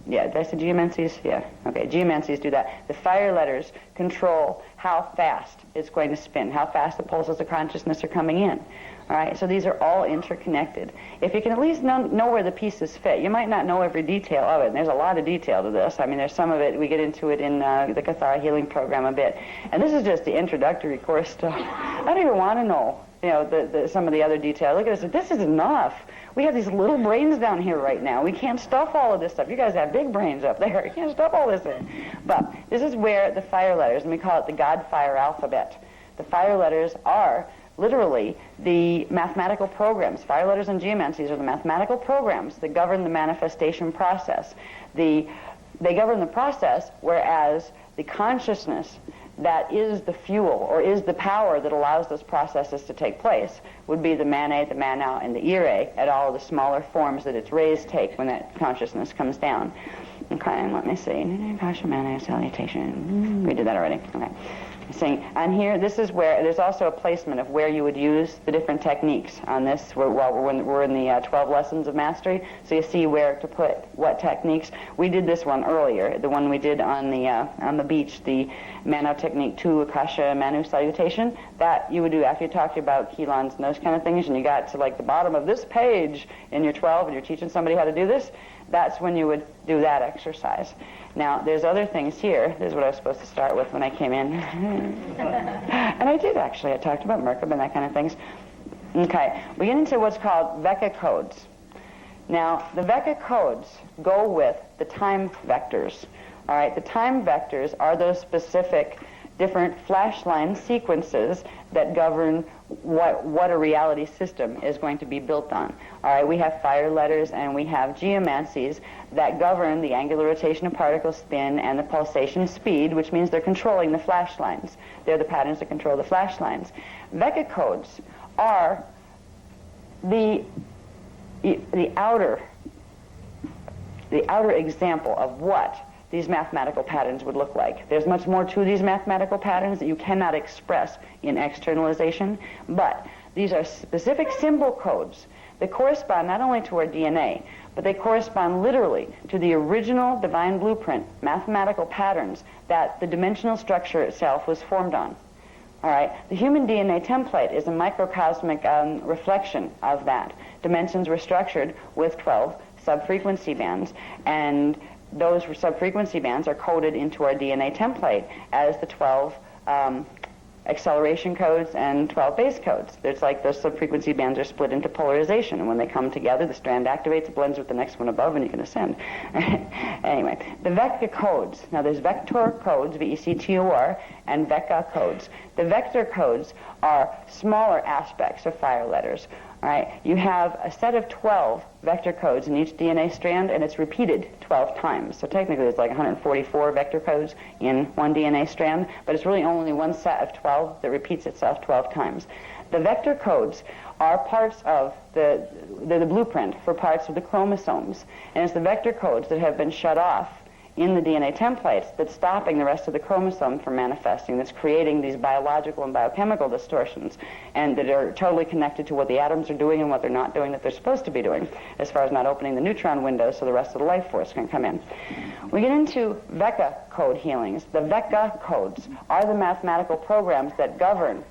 yeah, did I say geomancies? Yeah. Okay, geomancies do that. The fire letters control how fast it's going to spin, how fast the pulses of consciousness are coming in. All right, so these are all interconnected. If you can at least know where the pieces fit, you might not know every detail of it, and there's a lot of detail to this. I mean, there's some of it, we get into it in the Kathara Healing Program a bit. And this is just the introductory course stuff. I don't even want to know, some of the other detail. Look at this, this is enough. We have these little brains down here right now. We can't stuff all of this stuff. You guys have big brains up there. You can't stuff all this in. But this is where the fire letters, and we call it the God-Fire alphabet. The fire letters are literally the mathematical programs. Fire letters and geomancies are the mathematical programs that govern the manifestation process. The they govern the process, whereas the consciousness that is the fuel or is the power that allows those processes to take place would be the Mane, the Manau, and the Ire at all the smaller forms that its rays take when that consciousness comes down. Okay, and let me see. Akasha, Mane, salutation. We did that already. Okay. Saying, and here, this is where there's also a placement of where you would use the different techniques on this. We're in the 12 lessons of mastery, so you see where to put what techniques. We did this one earlier, the one we did on the beach, the Mano technique 2, Akasha Manu salutation. That you would do after you talked about Kilans and those kind of things, and you got to like the bottom of this page in your 12, and you're teaching somebody how to do this. That's when you would do that exercise. Now, there's other things here. This is what I was supposed to start with when I came in. And I did, actually. I talked about Merkaba and that kind of things. Okay, we get into what's called Vecca codes. Now, the Vecca codes go with the time vectors. All right, the time vectors are those specific different flash line sequences that govern what a reality system is going to be built on. All right, we have fire letters and we have geomancies that govern the angular rotation of particle spin and the pulsation speed, which means they're controlling the flash lines. They're the patterns that control the flash lines. Vecca codes are the outer example of what these mathematical patterns would look like. There's much more to these mathematical patterns that you cannot express in externalization, but these are specific symbol codes that correspond not only to our DNA, but they correspond literally to the original divine blueprint, mathematical patterns that the dimensional structure itself was formed on. All right, the human DNA template is a microcosmic reflection of that. Dimensions were structured with 12 sub-frequency bands, and those sub-frequency bands are coded into our DNA template as the 12 acceleration codes and 12 base codes. There's like those sub-frequency bands are split into polarization, and when they come together, the strand activates, it blends with the next one above, and you can ascend. Anyway, the vector codes. Now there's vector codes, V-E-C-T-O-R, and Vecca codes. The vector codes are smaller aspects of fire letters. All right, you have a set of 12 vector codes in each DNA strand, and it's repeated 12 times. So technically it's like 144 vector codes in one DNA strand, but it's really only one set of 12 that repeats itself 12 times. The vector codes are parts of they're the blueprint for parts of the chromosomes, and it's the vector codes that have been shut off in the DNA templates that's stopping the rest of the chromosome from manifesting, that's creating these biological and biochemical distortions, and that are totally connected to what the atoms are doing and what they're not doing that they're supposed to be doing, as far as not opening the neutron window so the rest of the life force can come in. We get into Vecca code healings. The Vecca codes are the mathematical programs that govern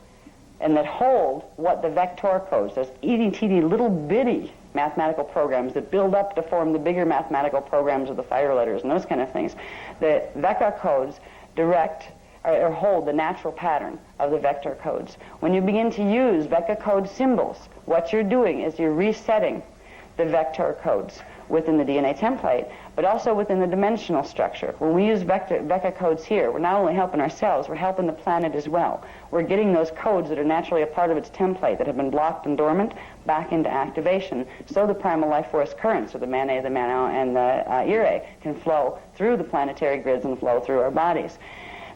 and that hold what the vector codes, those itty-teeny little bitty mathematical programs that build up to form the bigger mathematical programs of the fire letters and those kind of things. The Vecca codes direct or hold the natural pattern of the vector codes. When you begin to use Vecca code symbols, what you're doing is you're resetting the vector codes within the DNA template, but also within the dimensional structure. When we use Vecca codes here, we're not only helping ourselves, we're helping the planet as well. We're getting those codes that are naturally a part of its template that have been blocked and dormant back into activation, so the primal life force currents of the Mane, the Manau, and the Ire can flow through the planetary grids and flow through our bodies.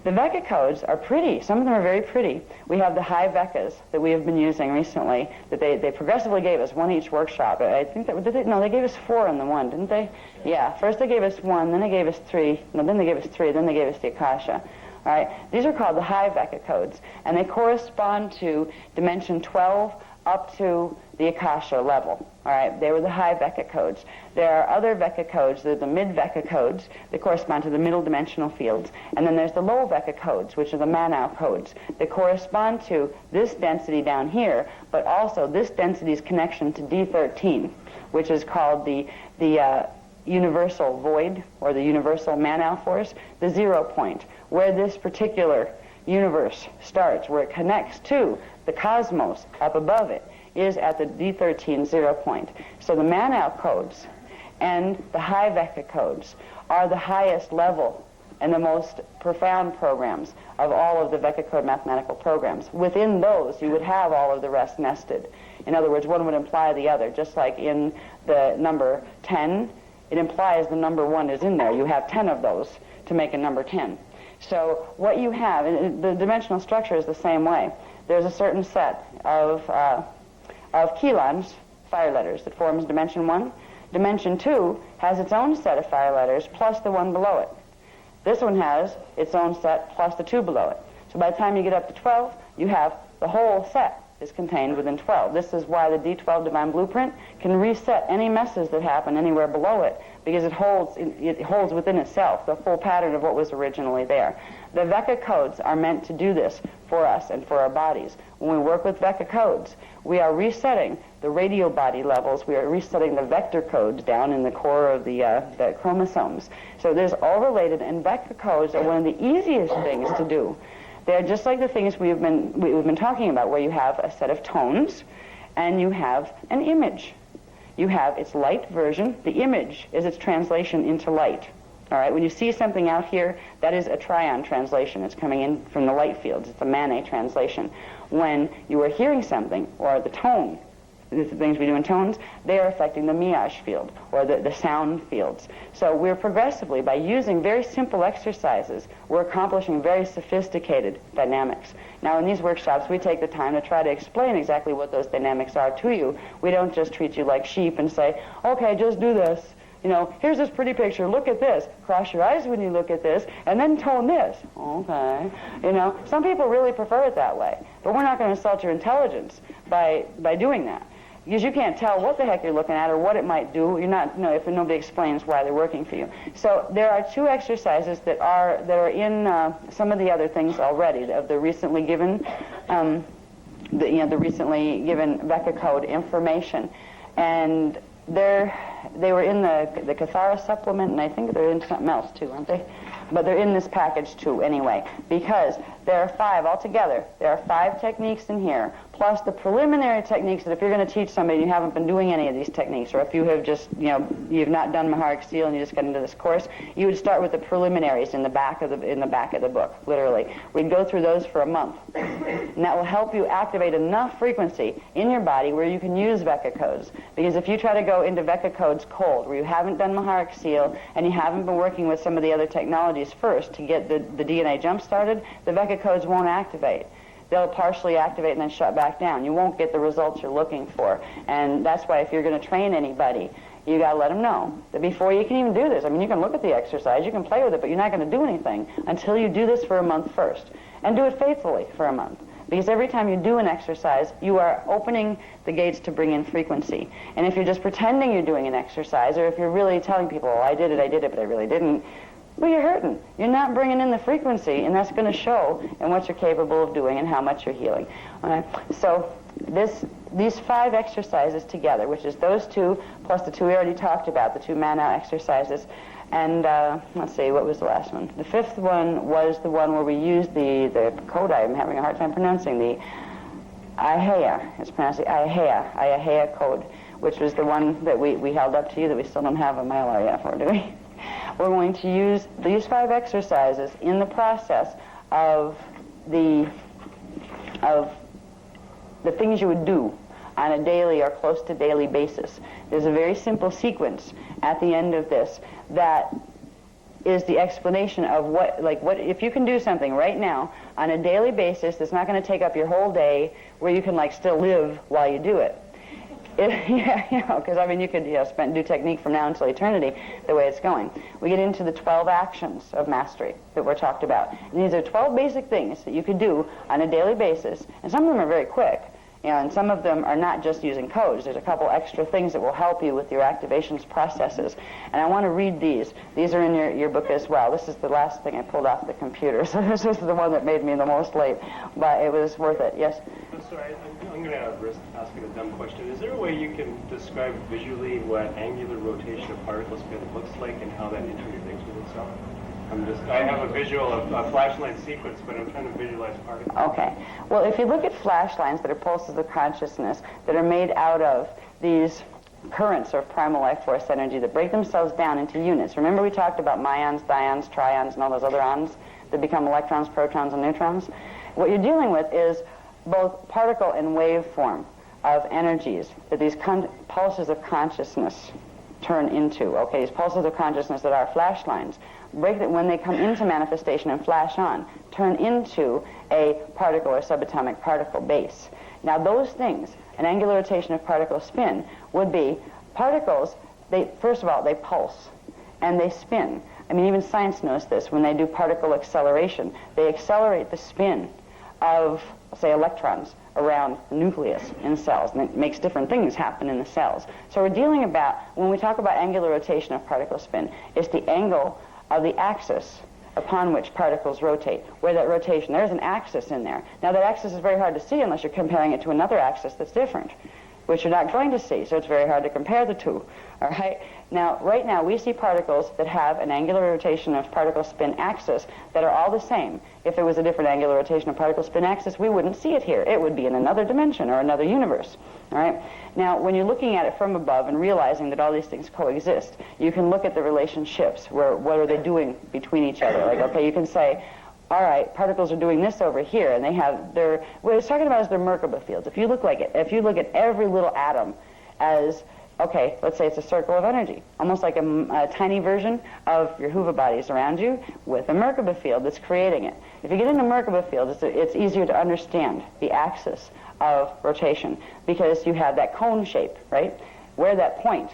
The Vecca codes are pretty. Some of them are very pretty. We have the high Veccas that we have been using recently that they progressively gave us, one each workshop. I think that, they gave us 4 in the one, didn't they? Yeah, first they gave us 1, then they gave us 3, no, then they gave us 3, then they gave us the Akasha. All right, these are called the high Vecca codes, and they correspond to dimension 12 up to the Akasha level. All right, they were the high Vecca codes. There are other Vecca codes, they're the mid-Vecca codes that correspond to the middle dimensional fields. And then there's the low Vecca codes, which are the Manau codes, that correspond to this density down here, but also this density's connection to D13, which is called the universal void, or the universal Manau force, the 0 point, where this particular universe starts, where it connects to the cosmos up above it, is at the D13 0 point. So the Manau codes and the high Vecca codes are the highest level and the most profound programs of all of the Vecca code mathematical programs. Within those, you would have all of the rest nested. In other words, one would imply the other, just like in the number 10 it implies the number 1 is in there. You have 10 of those to make a number 10. So what you have, the dimensional structure is the same way. There's a certain set of chelons, fire letters, that forms dimension 1. Dimension 2 has its own set of fire letters plus the one below it. This one has its own set plus the 2 below it. So by the time you get up to 12, you have the whole set is contained within 12. This is why the D12 Divine Blueprint can reset any messes that happen anywhere below it, because it holds within itself the full pattern of what was originally there. The Vecca codes are meant to do this for us and for our bodies. When we work with Vecca codes, we are resetting the radio body levels. We are resetting the vector codes down in the core of the chromosomes. So there's all related, and Vecca codes are one of the easiest things to do. They're just like the things we've been talking about, where you have a set of tones and you have an image. You have its light version. The image is its translation into light. All right, when you see something out here, that is a trion translation. It's coming in from the light fields. It's a Manet translation. When you are hearing something, or the tone, the things we do in tones, they are affecting the miage field, or the sound fields. So we're progressively, by using very simple exercises, we're accomplishing very sophisticated dynamics. Now in these workshops, we take the time to try to explain exactly what those dynamics are to you. We don't just treat you like sheep and say, okay, just do this. You know, here's this pretty picture, look at this, cross your eyes when you look at this, and then tone this. Okay. You know, some people really prefer it that way, but we're not going to insult your intelligence by doing that. Because you can't tell what the heck you're looking at or what it might do. You're not, you know, if nobody explains why they're working for you. So there are 2 exercises that are in some of the other things already of the recently given, the recently given Vecca code information, and they were in the Cathara supplement, and I think they're in something else too, aren't they? But they're in this package too anyway, because there are 5 altogether. There are 5 techniques in here, plus the preliminary techniques that if you're going to teach somebody and you haven't been doing any of these techniques, or if you have just, you know, you've not done Maharic Seal and you just got into this course, you would start with the preliminaries in the back of the book, literally. We'd go through those for a month. And that will help you activate enough frequency in your body where you can use Vecca codes. Because if you try to go into Vecca codes cold, where you haven't done Maharic Seal and you haven't been working with some of the other technologies first to get the DNA jump started, the Vecca codes won't activate. They'll partially activate and then shut back down. You won't get the results you're looking for. And that's why if you're going to train anybody, you got to let them know that before you can even do this, I mean, you can look at the exercise, you can play with it, but you're not going to do anything until you do this for a month first. And do it faithfully for a month. Because every time you do an exercise, you are opening the gates to bring in frequency. And if you're just pretending you're doing an exercise, or if you're really telling people, oh, I did it, but I really didn't, well, you're hurting. You're not bringing in the frequency, and that's going to show in what you're capable of doing and how much you're healing. All right? So these 5 exercises together, which is those 2 plus the 2 we already talked about, the 2 Mana exercises, and let's see, what was the last one? The 5th one was the one where we used the code I'm having a hard time pronouncing, the IAHEA. It's pronounced the IAHEA code, which was the one that we held up to you that we still don't have a Mylar yet for, do we? We're going to use these 5 exercises in the process of the things you would do on a daily or close to daily basis. There's a very simple sequence at the end of this that is the explanation of what if you can do something right now on a daily basis that's not going to take up your whole day, where you can still live while you do it. Because I mean, you could do technique from now until eternity the way it's going. We get into the 12 actions of mastery that were talked about. And these are 12 basic things that you could do on a daily basis, and some of them are very quick. And some of them are not just using codes. There's a couple extra things that will help you with your activations processes. And I want to read these. These are in your book as well. This is the last thing I pulled off the computer, so this is the one that made me the most late. But it was worth it, yes? I'm sorry, I'm going to risk asking a dumb question. Is there a way you can describe visually what angular rotation of particle spin looks like and how that interacts with itself? I have a visual of a flashlight sequence, but I'm trying to visualize particles. Okay. Well, if you look at flash lines that are pulses of consciousness that are made out of these currents of primal life force energy that break themselves down into units. Remember we talked about myons, dions, trions, and all those other ons that become electrons, protons, and neutrons? What you're dealing with is both particle and wave form of energies, that these pulses of consciousness turn into, okay, these pulses of consciousness that are flash lines, when they come into manifestation and flash on, turn into a particle or subatomic particle base. Now those things, an angular rotation of particle spin, would be particles, first of all, they pulse and they spin. I mean, even science knows this. When they do particle acceleration, they accelerate the spin of, say, electrons around the nucleus in cells, and it makes different things happen in the cells. So we're dealing about, when we talk about angular rotation of particle spin, it's the angle of the axis upon which particles rotate, where that rotation, there's an axis in there. Now that axis is very hard to see unless you're comparing it to another axis that's different, which you're not going to see, so it's very hard to compare the two. All right? Now, right now, we see particles that have an angular rotation of particle spin axis that are all the same. If there was a different angular rotation of particle spin axis, we wouldn't see it here. It would be in another dimension or another universe. All right? Now, when you're looking at it from above and realizing that all these things coexist, you can look at the relationships, where what are they doing between each other. Like, okay, you can say, all right, particles are doing this over here, and they have their, what it's talking about is their Merkaba fields. If you look at every little atom as, okay, let's say it's a circle of energy, almost like a tiny version of your Huva bodies around you with a Merkaba field that's creating it. If you get into Merkaba field, it's easier to understand the axis of rotation because you have that cone shape, right? Where that points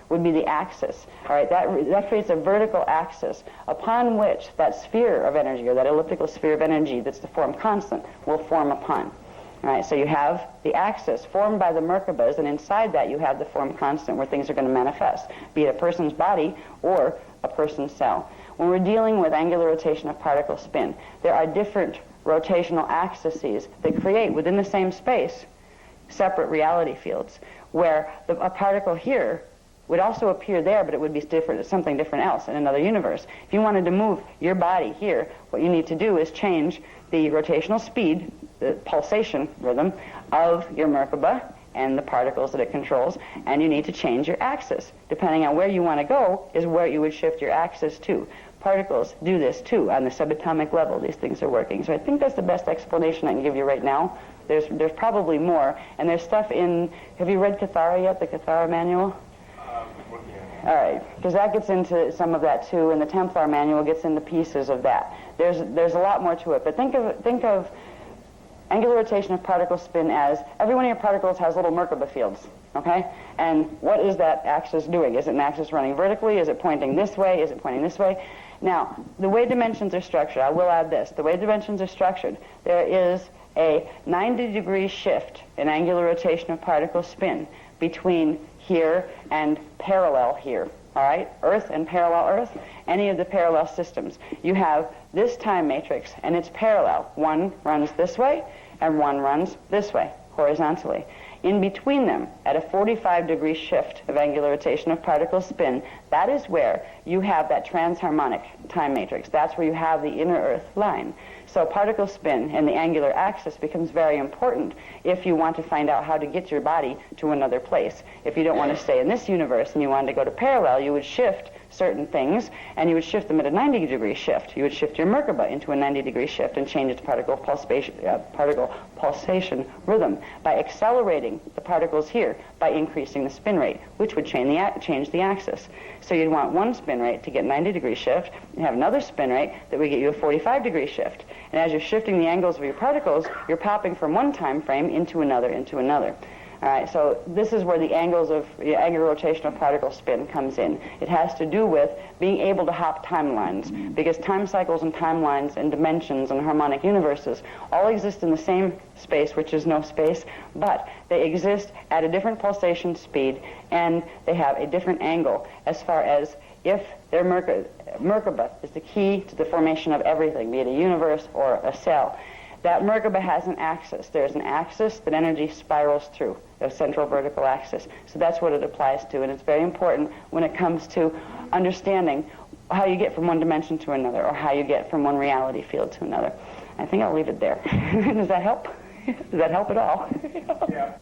would be the axis. All right, that creates a vertical axis upon which that sphere of energy, or that elliptical sphere of energy that's the form constant, will form upon. All right, so you have the axis formed by the Merkabas, and inside that you have the form constant where things are going to manifest, be it a person's body or a person's cell. When we're dealing with angular rotation of particle spin, there are different rotational axes that create within the same space separate reality fields, where a particle here would also appear there, but it would be different, something different else in another universe. If you wanted to move your body here, what you need to do is change the rotational speed, the pulsation rhythm of your Merkaba and the particles that it controls, and you need to change your axis. Depending on where you want to go is where you would shift your axis to. Particles do this too on the subatomic level. These things are working. So I think that's the best explanation I can give you right now. There's probably more, and there's stuff in, have you read Cathara yet, the Cathara manual? All right, because that gets into some of that too, and the Templar manual gets into pieces of that. There's a lot more to it, but think of angular rotation of particle spin as every one of your particles has little Merkaba fields, okay? And what is that axis doing? Is it an axis running vertically? Is it pointing this way? Is it pointing this way? Now, the way dimensions are structured, I will add this, the way dimensions are structured, there is a 90-degree shift in angular rotation of particle spin between here and parallel here, all right? Earth and parallel Earth, any of the parallel systems. You have this time matrix, and it's parallel. One runs this way, and one runs this way, horizontally. In between them, at a 45-degree shift of angular rotation of particle spin, that is where you have that transharmonic time matrix. That's where you have the inner Earth line. So particle spin and the angular axis becomes very important if you want to find out how to get your body to another place. If you don't want to stay in this universe and you want to go to parallel, you would shift certain things, and you would shift them at a 90-degree shift. You would shift your Merkaba into a 90-degree shift and change its particle pulsation rhythm by accelerating the particles here by increasing the spin rate, which would change the axis. So you'd want one spin rate to get 90-degree shift, and have another spin rate that would get you a 45-degree shift. And as you're shifting the angles of your particles, you're popping from one time frame into another, into another. All right, so this is where the angular rotation of particle spin comes in. It has to do with being able to hop timelines, because time cycles and timelines and dimensions and harmonic universes all exist in the same space, which is no space, but they exist at a different pulsation speed, and they have a different angle as far as if their Merkaba is the key to the formation of everything, be it a universe or a cell. That Merkaba has an axis. There's an axis that energy spirals through, a central vertical axis. So that's what it applies to, and it's very important when it comes to understanding how you get from one dimension to another, or how you get from one reality field to another. I think I'll leave it there. Does that help? Does that help at all? Yeah.